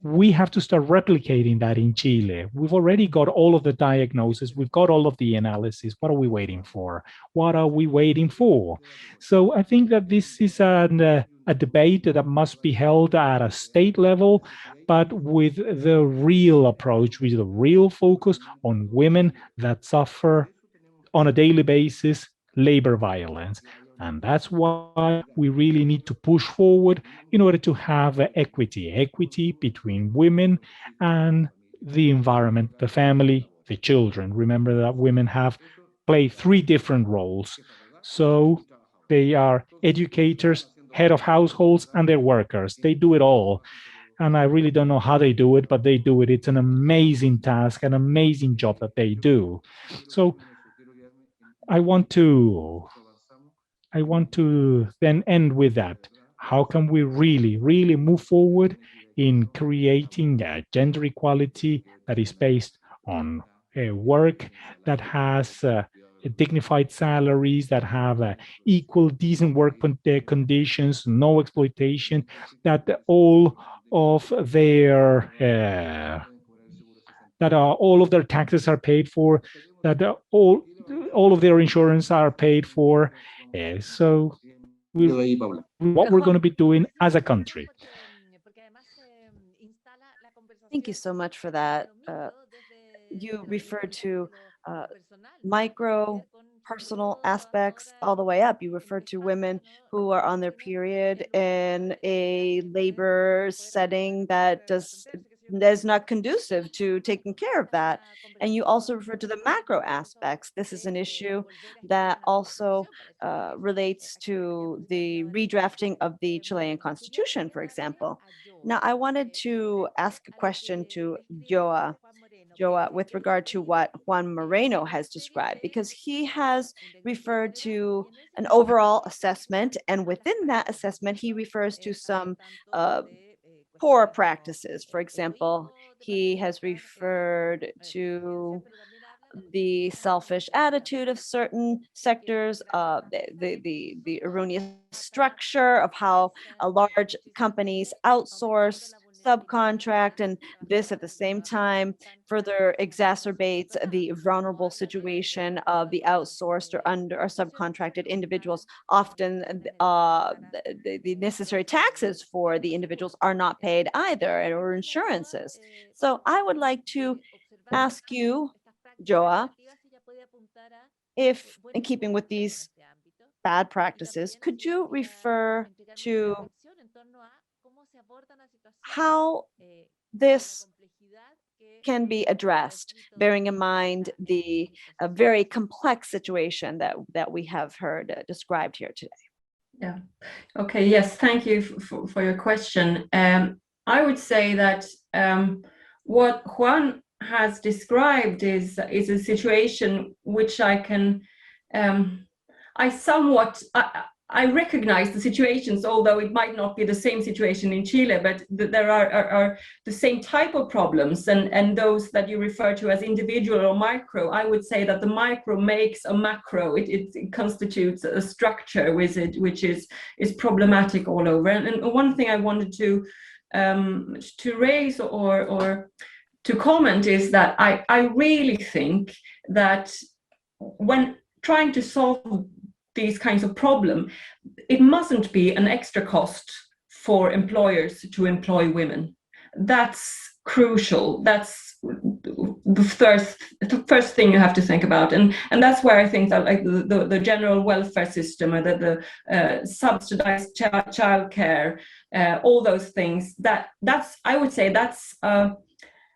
S3: we have to start replicating that in Chile. We've already got all of the diagnosis. We've got all of the analysis. What are we waiting for? What are we waiting for? So I think that this is an a debate that must be held at a state level, but with the real approach, with the real focus on women that suffer on a daily basis labor violence. And that's why we really need to push forward in order to have equity between women and the environment, the family, the children. Remember that women play 3 different roles. So they are educators, head of households, and they're workers. They do it all. And I really don't know how they do it, but they do it. It's an amazing task, an amazing job that they do. So I want to then end with that. How can we really move forward in creating gender equality that is based on work that has dignified salaries, that have equal, decent work conditions, no exploitation, that all of their all of their taxes are paid for, that all of their insurance are paid for. So what we're going to be doing as a country.
S2: Thank you so much for that. You referred to micro personal aspects all the way up. You referred to women who are on their period in a labor setting that is not conducive to taking care of that. And you also referred to the macro aspects. This is an issue that also relates to the redrafting of the Chilean constitution, for example. Now, I wanted to ask a question to Joa, with regard to what Juan Moreno has described, because he has referred to an overall assessment, and within that assessment, he refers to some poor practices. For example, he has referred to the selfish attitude of certain sectors, the erroneous structure of how large companies outsource, subcontract, and this at the same time further exacerbates the vulnerable situation of the outsourced or subcontracted individuals. Often the necessary taxes for the individuals are not paid either, or insurances. So I would like to ask you, Joa, if, in keeping with these bad practices, could you refer to how this can be addressed, bearing in mind the very complex situation that we have heard described here today?
S6: Yeah. Okay. Yes. Thank you for your question. I would say that what Juan has described is a situation which I can, I recognize the situations, although it might not be the same situation in Chile, but there are the same type of problems, and those that you refer to as individual or micro, I would say that the micro makes a macro. It constitutes a structure with it, which is problematic all over. And one thing I wanted to raise or to comment is that I really think that when trying to solve these kinds of problems, it mustn't be an extra cost for employers to employ women. That's crucial. That's the first thing you have to think about, and that's where I think that like the general welfare system, or the subsidized childcare, all those things. That's I would say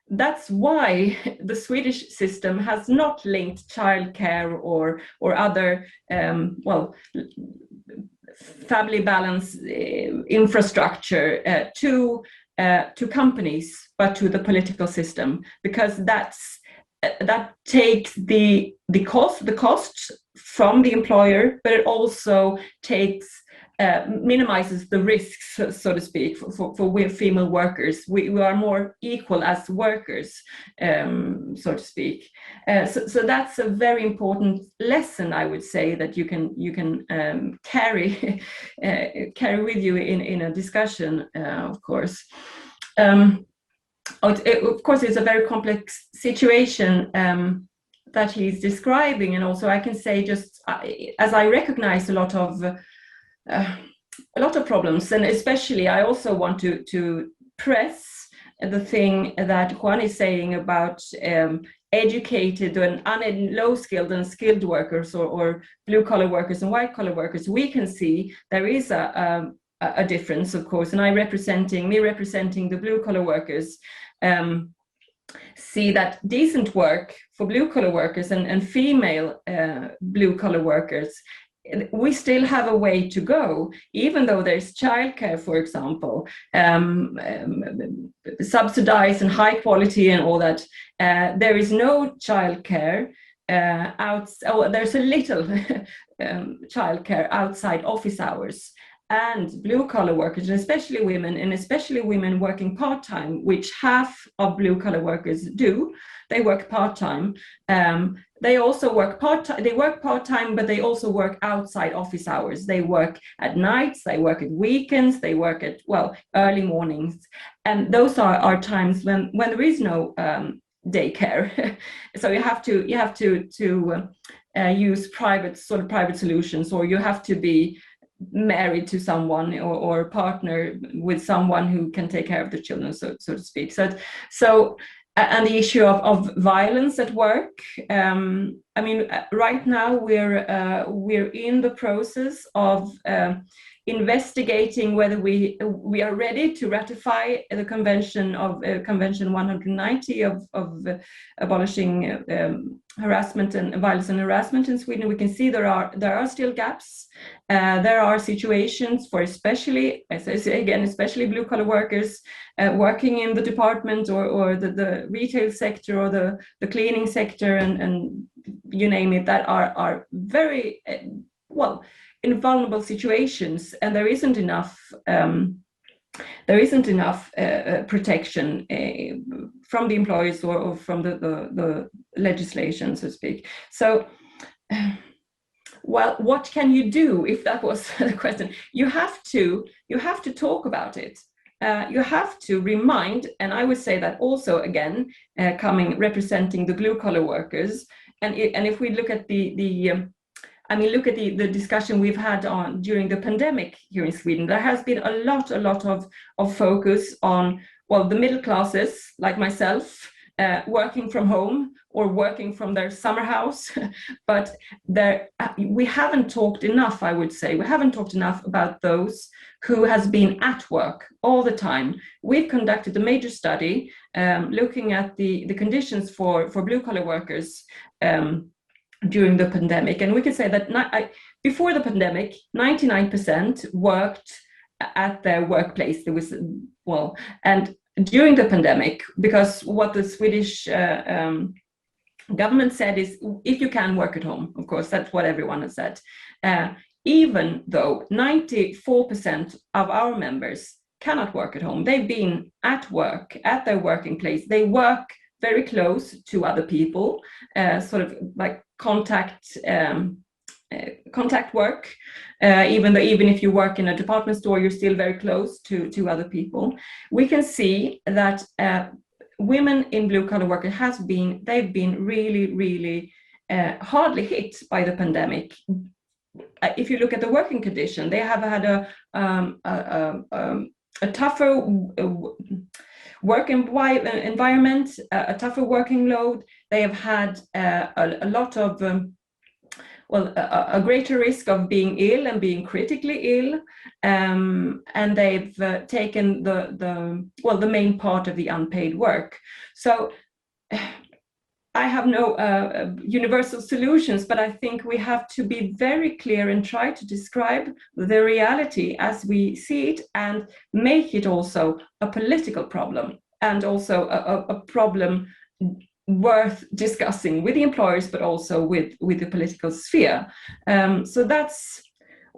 S6: that's why the Swedish system has not linked childcare or other family balance infrastructure to companies, but to the political system, because that takes the cost from the employer, but it also minimizes the risks, so to speak, for female workers. We are more equal as workers, so to speak. So that's a very important lesson, I would say, that you can carry with you in a discussion, of course. Of course, it's a very complex situation that he's describing, and also I can say, just as I recognize a lot of lot of problems, and especially I also want to press the thing that Juan is saying about educated and low-skilled and skilled workers, or blue-collar workers and white-collar workers. We can see there is a difference, of course, and me representing the blue-collar workers, see that decent work for blue-collar workers and female blue-collar workers, we still have a way to go, even though there's childcare, for example, subsidized and high quality and all that. There is no childcare there's a little childcare outside office hours. And blue-collar workers, and especially women working part-time, which half of blue-collar workers do, they work part-time. They also work part-time. They work part-time, but they also work outside office hours. They work at nights. They work at weekends. They work at early mornings, and those are times when there is no daycare. So you have to use private solutions, or you have to be married to someone or partner with someone who can take care of the children, so to speak. So and the issue of violence at work. I mean, right now we're in the process of investigating whether we are ready to ratify the Convention 190 of abolishing harassment and violence and harassment in Sweden. We can see there are still gaps. There are situations for especially blue-collar workers working in the department or the retail sector or the cleaning sector and you name it, that are very in vulnerable situations, and there isn't enough protection from the employers or from the legislation, so to speak. So, what can you do if that was the question? You have to talk about it. You have to remind, and I would say that also again, representing the blue-collar workers, and if we look at look at the discussion we've had during the pandemic here in Sweden. There has been a lot of focus on, the middle classes like myself, working from home or working from their summer house. But we haven't talked enough, I would say. We haven't talked enough about those who has been at work all the time. We've conducted a major study looking at the conditions for blue-collar workers during the pandemic, and we can say that before the pandemic, 99% worked at their workplace. There was and during the pandemic, because what the Swedish government said is, if you can work at home, of course, that's what everyone has said. Even though 94% of our members cannot work at home, they've been at work at their working place. They work very close to other people, sort of like contact work. Even if you work in a department store, you're still very close to other people. We can see that women in blue-collar work they've been really hardly hit by the pandemic. If you look at the working condition, they have had a tougher work environment, a tougher working load. They have had a lot of a greater risk of being ill and being critically ill, and they've taken the main part of the unpaid work. So I have no universal solutions, but I think we have to be very clear and try to describe the reality as we see it and make it also a political problem, and also a problem worth discussing with the employers, but also with the political sphere. So that's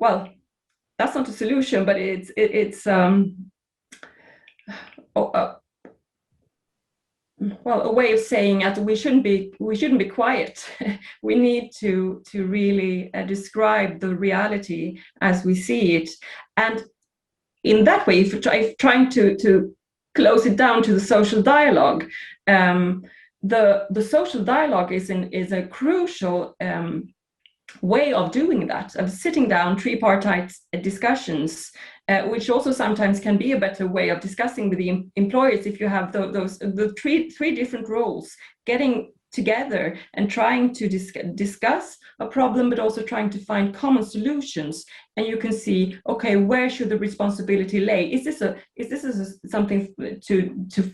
S6: not a solution, but it's a way of saying that we shouldn't be quiet. We need to really describe the reality as we see it, and in that way, if trying to close it down to the social dialogue. The social dialogue is a crucial way of doing that, of sitting down, tripartite discussions, which also sometimes can be a better way of discussing with the employers if you have the three different roles, getting together and trying to discuss a problem, but also trying to find common solutions. And you can see, okay, where should the responsibility lay? Is this something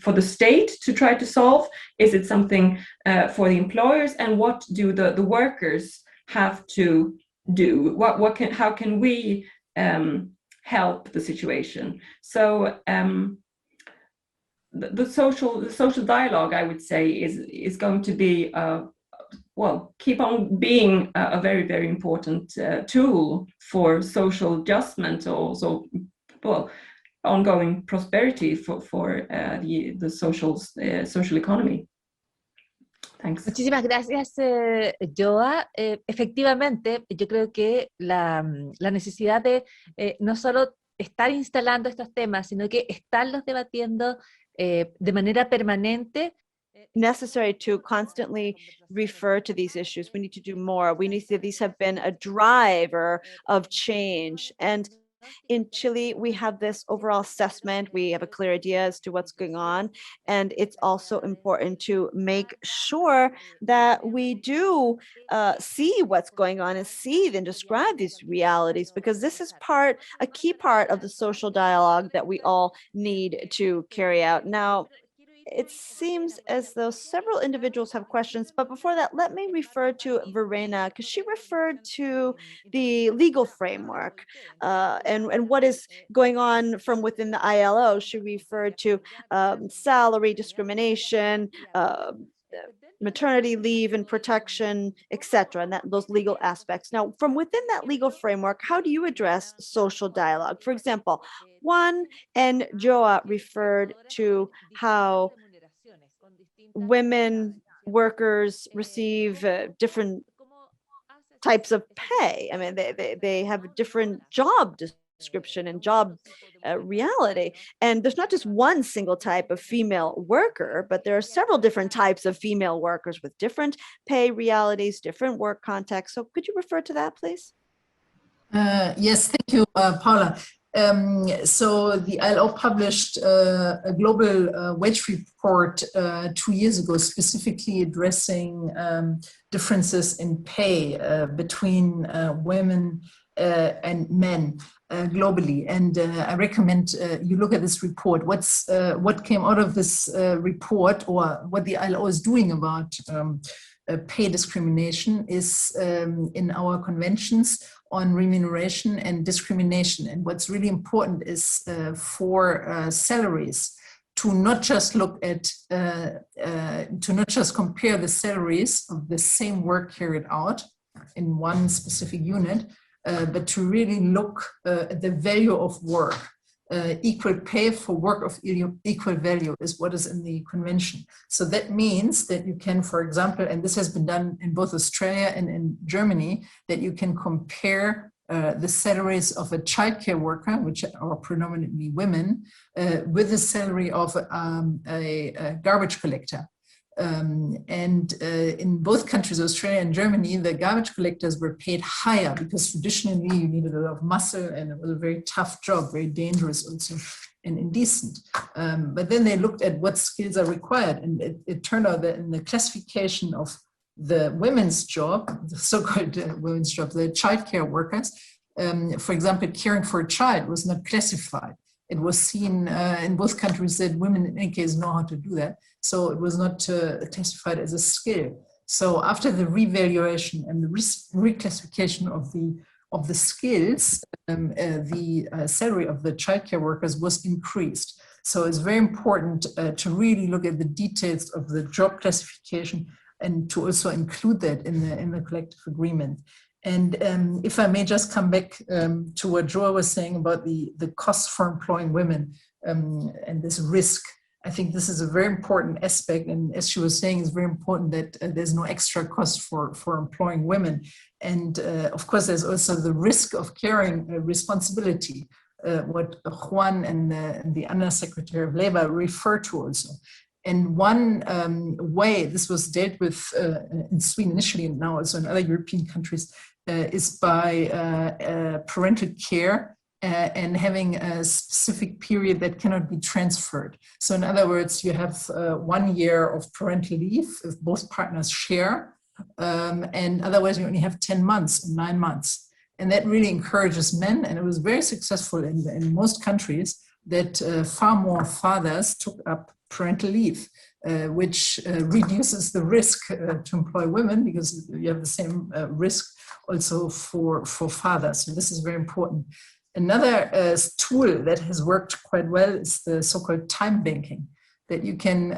S6: for the state to try to solve? Is it something for the employers? And what do the workers have to do? How can we help the situation? So the social dialogue, I would say, is going to be keep on being a very, very important tool for social adjustment, also ongoing prosperity for the social economy. Thanks.
S1: Muchísimas gracias, Joa. Efectivamente, yo creo que la necesidad de no solo estar instalando estos temas, sino que estarlos debatiendo de manera permanente.
S2: Necessary to constantly refer to these issues. We need to do more. We need to, these have been a driver of change. And in Chile, we have this overall assessment. We have a clear idea as to what's going on. And it's also important to make sure that we do see what's going on and see and describe these realities, because this is a key part of the social dialogue that we all need to carry out. Now, it seems as though several individuals have questions, but before that, let me refer to Verena, because she referred to the legal framework and what is going on from within the ILO. She referred to salary discrimination, maternity leave and protection, etc., and those legal aspects. Now, from within that legal framework, how do you address social dialogue? For example, Juan and Joa referred to how women workers receive different types of pay. I mean, they have a different job description and job reality. And there's not just one single type of female worker, but there are several different types of female workers with different pay realities, different work contexts. So could you refer to that, please?
S4: Yes, thank you, Paula. So the ILO published a global wage report 2 years ago, specifically addressing differences in pay between women and men globally. And I recommend you look at this report. What came out of this report, or what the ILO is doing about pay discrimination, is in our conventions on remuneration and discrimination. And what's really important is for salaries to not just look at, to not just compare the salaries of the same work carried out in one specific unit, but to really look at the value of work. Equal pay for work of equal value is what is in the convention. So that means that you can, for example, and this has been done in both Australia and in Germany, that you can compare the salaries of a childcare worker, which are predominantly women, with the salary of a garbage collector. In both countries, Australia and Germany, the garbage collectors were paid higher because traditionally you needed a lot of muscle and it was a very tough job, very dangerous also and indecent. But then they looked at what skills are required, and it turned out that in the classification of the women's job, the so-called women's job, the childcare workers, for example, caring for a child was not classified. It was seen in both countries that women in any case know how to do that. So it was not classified as a skill. So after the revaluation and the reclassification of the skills, the salary of the childcare workers was increased. So it's very important to really look at the details of the job classification and to also include that in the collective agreement. And if I may just come back to what Joa was saying about the cost for employing women and this risk, I think this is a very important aspect. And as she was saying, it's very important that there's no extra cost for employing women. And of course, there's also the risk of carrying responsibility, what Juan and the Undersecretary of Labor refer to also. And one way this was dealt with in Sweden initially, and now also in other European countries, is by parental care and having a specific period that cannot be transferred. So in other words, you have 1 year of parental leave if both partners share, and otherwise you only have 10 months, 9 months. And that really encourages men, and it was very successful in most countries, that far more fathers took up parental leave, which reduces the risk to employ women, because you have the same risk also for fathers. So this is very important. Another tool that has worked quite well is the so-called time banking, that you can,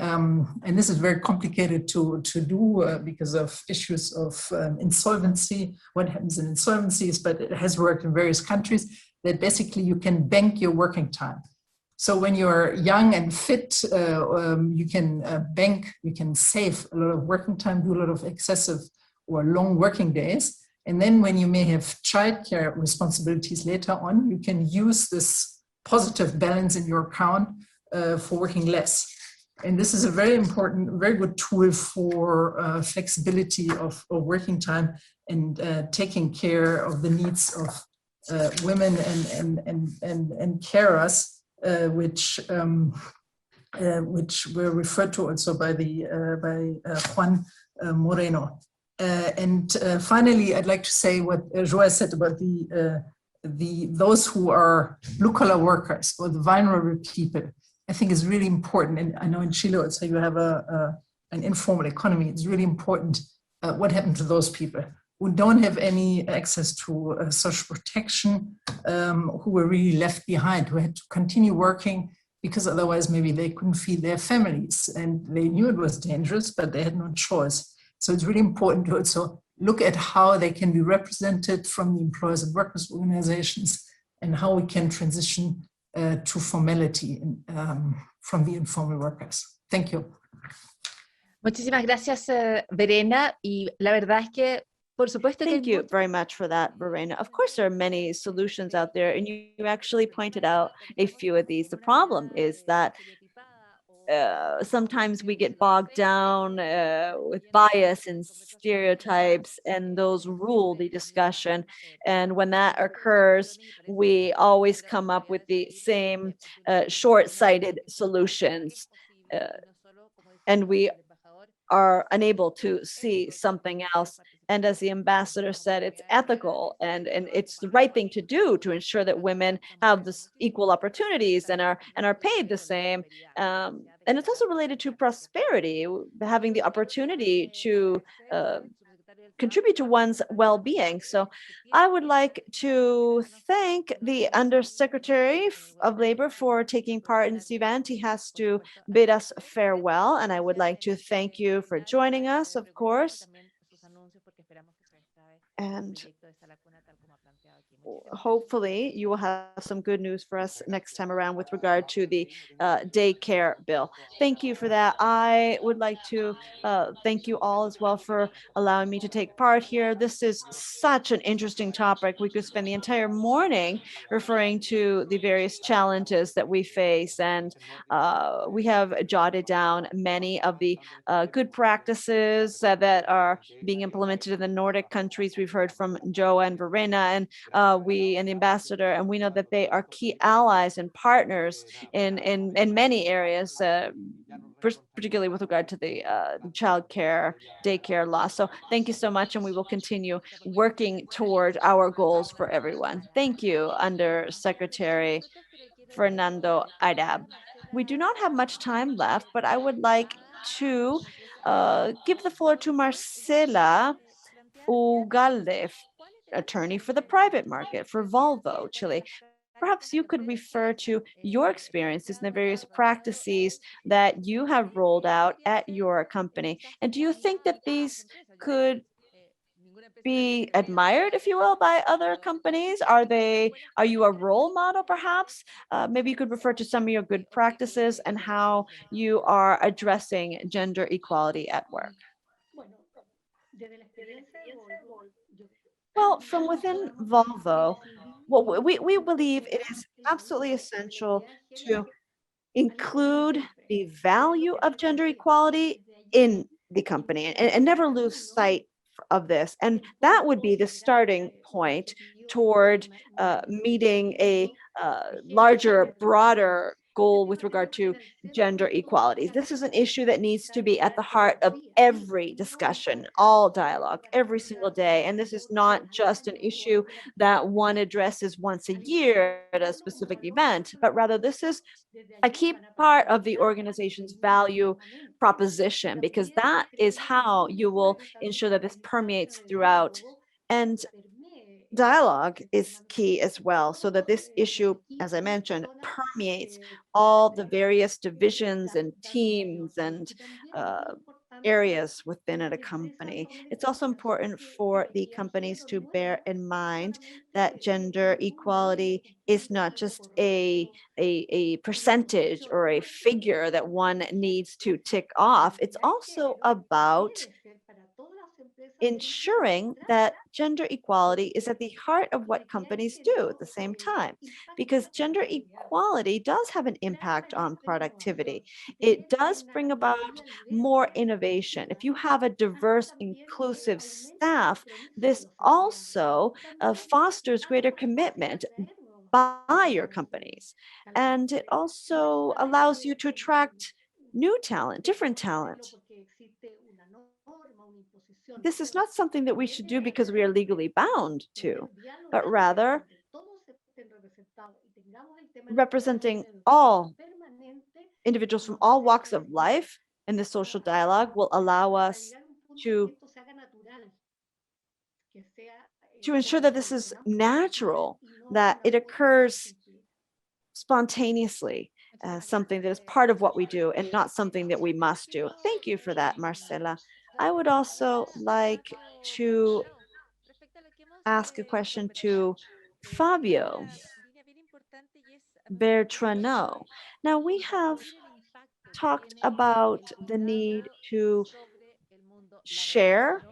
S4: and this is very complicated to do because of issues of insolvency, what happens in insolvencies, but it has worked in various countries, that basically you can bank your working time. So when you're young and fit, you can bank, you can save a lot of working time, do a lot of excessive or long working days. And then when you may have childcare responsibilities later on, you can use this positive balance in your account for working less. And this is a very important, very good tool for flexibility of working time and taking care of the needs of women and carers, which were referred to also by Juan Moreno. And finally, I'd like to say what Joa said about those who are blue-collar workers or the vulnerable people. I think is really important. And I know in Chile also you have an informal economy. It's really important what happened to those people who don't have any access to social protection, who were really left behind, who had to continue working because otherwise maybe they couldn't feed their families. And they knew it was dangerous, but they had no choice. So it's really important to also look at how they can be represented from the employers and workers organizations and how we can transition to formality from the informal workers. Thank you.
S1: Muchísimas gracias, Verena. Y la verdad es que, por supuesto que...
S2: Thank you very much for that, Verena. Of course, there are many solutions out there, and you actually pointed out a few of these. The problem is that sometimes we get bogged down with bias and stereotypes, and those rule the discussion. And when that occurs, we always come up with the same short-sighted solutions, and we are unable to see something else. And as the ambassador said, it's ethical and it's the right thing to do to ensure that women have this equal opportunities and are paid the same. And it's also related to prosperity, having the opportunity to contribute to one's well-being. So I would like to thank the Undersecretary of Labor for taking part in this event. He has to bid us farewell, and I would like to thank you for joining us, of course. And hopefully you will have some good news for us next time around with regard to the daycare bill. Thank you for that. I would like to thank you all as well for allowing me to take part here. This is such an interesting topic. We could spend the entire morning referring to the various challenges that we face, and we have jotted down many of the good practices that are being implemented in the Nordic countries. We've heard from Joa and Verena, and we and the ambassador, and we know that they are key allies and partners in many areas, particularly with regard to the child care, daycare law. So thank you so much, and we will continue working toward our goals for everyone. Thank you, Under Secretary Fernando Arab. We do not have much time left, but I would like to give the floor to Marcela Ugalde, attorney for the private market for Volvo, Chile. Perhaps you could refer to your experiences and the various practices that you have rolled out at your company. And do you think that these could be admired, if you will, by other companies? Are you a role model, perhaps? Maybe you could refer to some of your good practices and how you are addressing gender equality at work. Well, from within Volvo, we believe it is absolutely essential to include the value of gender equality in the company and never lose sight of this. And that would be the starting point toward meeting a larger, broader goal with regard to gender equality. This is an issue that needs to be at the heart of every discussion, all dialogue, every single day. And this is not just an issue that one addresses once a year at a specific event, but rather this is a key part of the organization's value proposition, because that is how you will ensure that this permeates throughout. And dialogue is key as well, so that this issue, as I mentioned, permeates all the various divisions and teams and areas within a company. It's also important for the companies to bear in mind that gender equality is not just a percentage or a figure that one needs to tick off. It's also about ensuring that gender equality is at the heart of what companies do at the same time, because gender equality does have an impact on productivity. It does bring about more innovation. If you have a diverse, inclusive staff, this also fosters greater commitment by your companies. And it also allows you to attract new talent, different talent. This is not something that we should do because we are legally bound to, but rather representing all individuals from all walks of life in the social dialogue will allow us to ensure that this is natural, that it occurs spontaneously, something that is part of what we do and not something that we must do. Thank you for that, Marcela. I would also like to ask a question to Fabio Bertrano. Now, we have talked about the need to share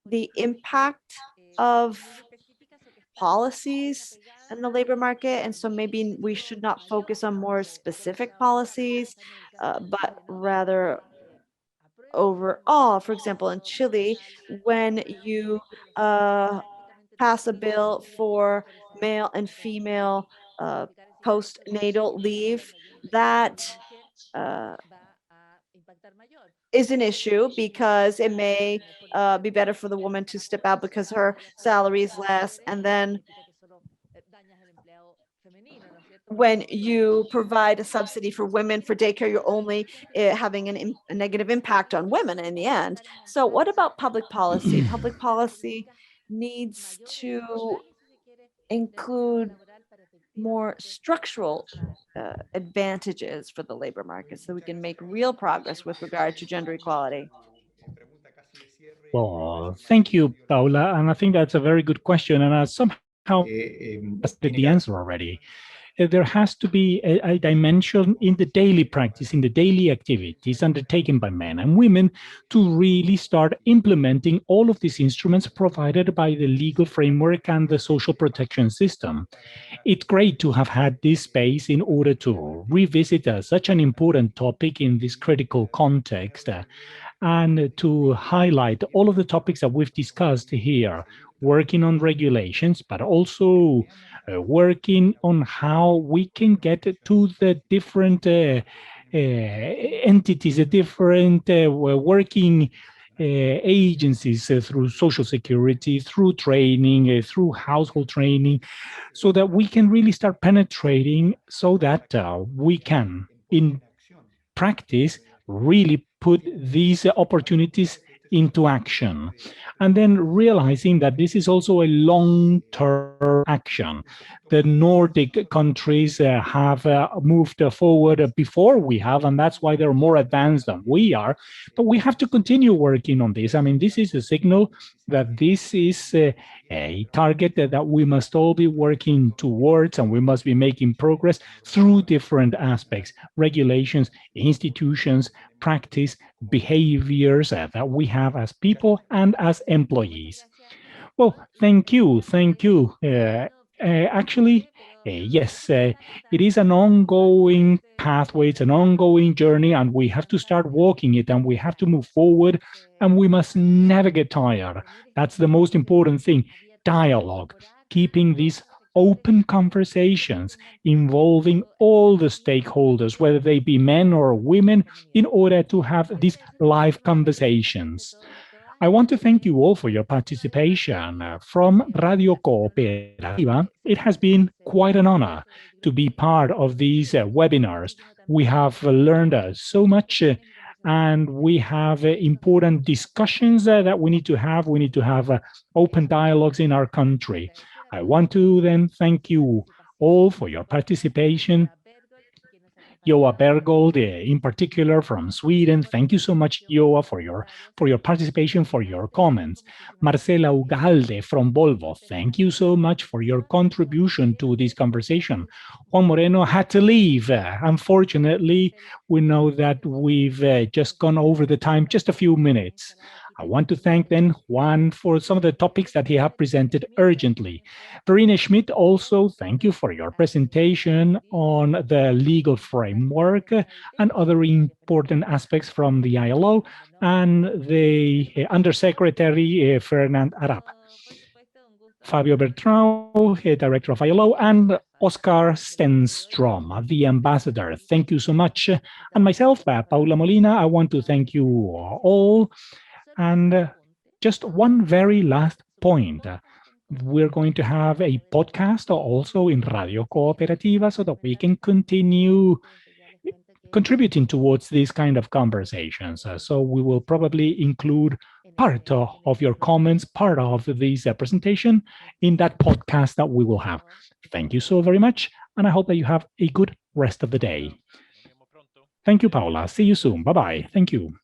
S2: the impact of policies in the labor market. And so maybe we should not focus on more specific policies, but rather overall. For example, in Chile, when you pass a bill for male and female postnatal leave, that is an issue because it may be better for the woman to step out because her salary is less. And then when you provide a subsidy for women for daycare, you're only having a negative impact on women in the end. So what about public policy? Public policy needs to include more structural advantages for the labor market so we can make real progress with regard to gender equality.
S3: Well, thank you, Paula. And I think that's a very good question. And I somehow the answer already. There has to be a dimension in the daily practice, in the daily activities undertaken by men and women to really start implementing all of these instruments provided by the legal framework and the social protection system. It's great to have had this space in order to revisit such an important topic in this critical context and to highlight all of the topics that we've discussed here, working on regulations, but also working on how we can get to the different entities, the different working agencies through social security, through training, through household training, so that we can really start penetrating so that we can, in practice, really put these opportunities into action. And then realizing that this is also a long-term action. The Nordic countries have moved forward before we have, and that's why they're more advanced than we are. But we have to continue working on this. I mean, this is a signal that this is a target that we must all be working towards, and we must be making progress through different aspects, regulations, institutions, practice, behaviors that we have as people and as employees. Well, thank you. Actually, yes, it is an ongoing pathway, it's an ongoing journey, and we have to start walking it, and we have to move forward, and we must never get tired. That's the most important thing. Dialogue, keeping these open conversations involving all the stakeholders, whether they be men or women, in order to have these live conversations. I want to thank you all for your participation. From Radio Cooperativa, it has been quite an honor to be part of these webinars. We have learned so much and we have important discussions that we need to have. We need to have open dialogues in our country. I want to then thank you all for your participation. Joa Bergold, in particular from Sweden. Thank you so much, Joa, for your participation, for your comments. Marcela Ugalde from Volvo, thank you so much for your contribution to this conversation. Juan Moreno had to leave. Unfortunately, we know that we've just gone over the time, just a few minutes. I want to thank then Juan for some of the topics that he has presented urgently. Verena Schmidt, also, thank you for your presentation on the legal framework and other important aspects from the ILO, and the Undersecretary, Fernand Arap. Fabio Bertrand, Director of ILO, and Oscar Stenstrom, the Ambassador. Thank you so much. And myself, Paula Molina, I want to thank you all. And just one very last point. We're going to have a podcast also in Radio Cooperativa so that we can continue contributing towards these kind of conversations. So we will probably include part of your comments, part of this presentation in that podcast that we will have. Thank you so very much, and I hope that you have a good rest of the day. Thank you, Paula. See you soon. Bye-bye. Thank you.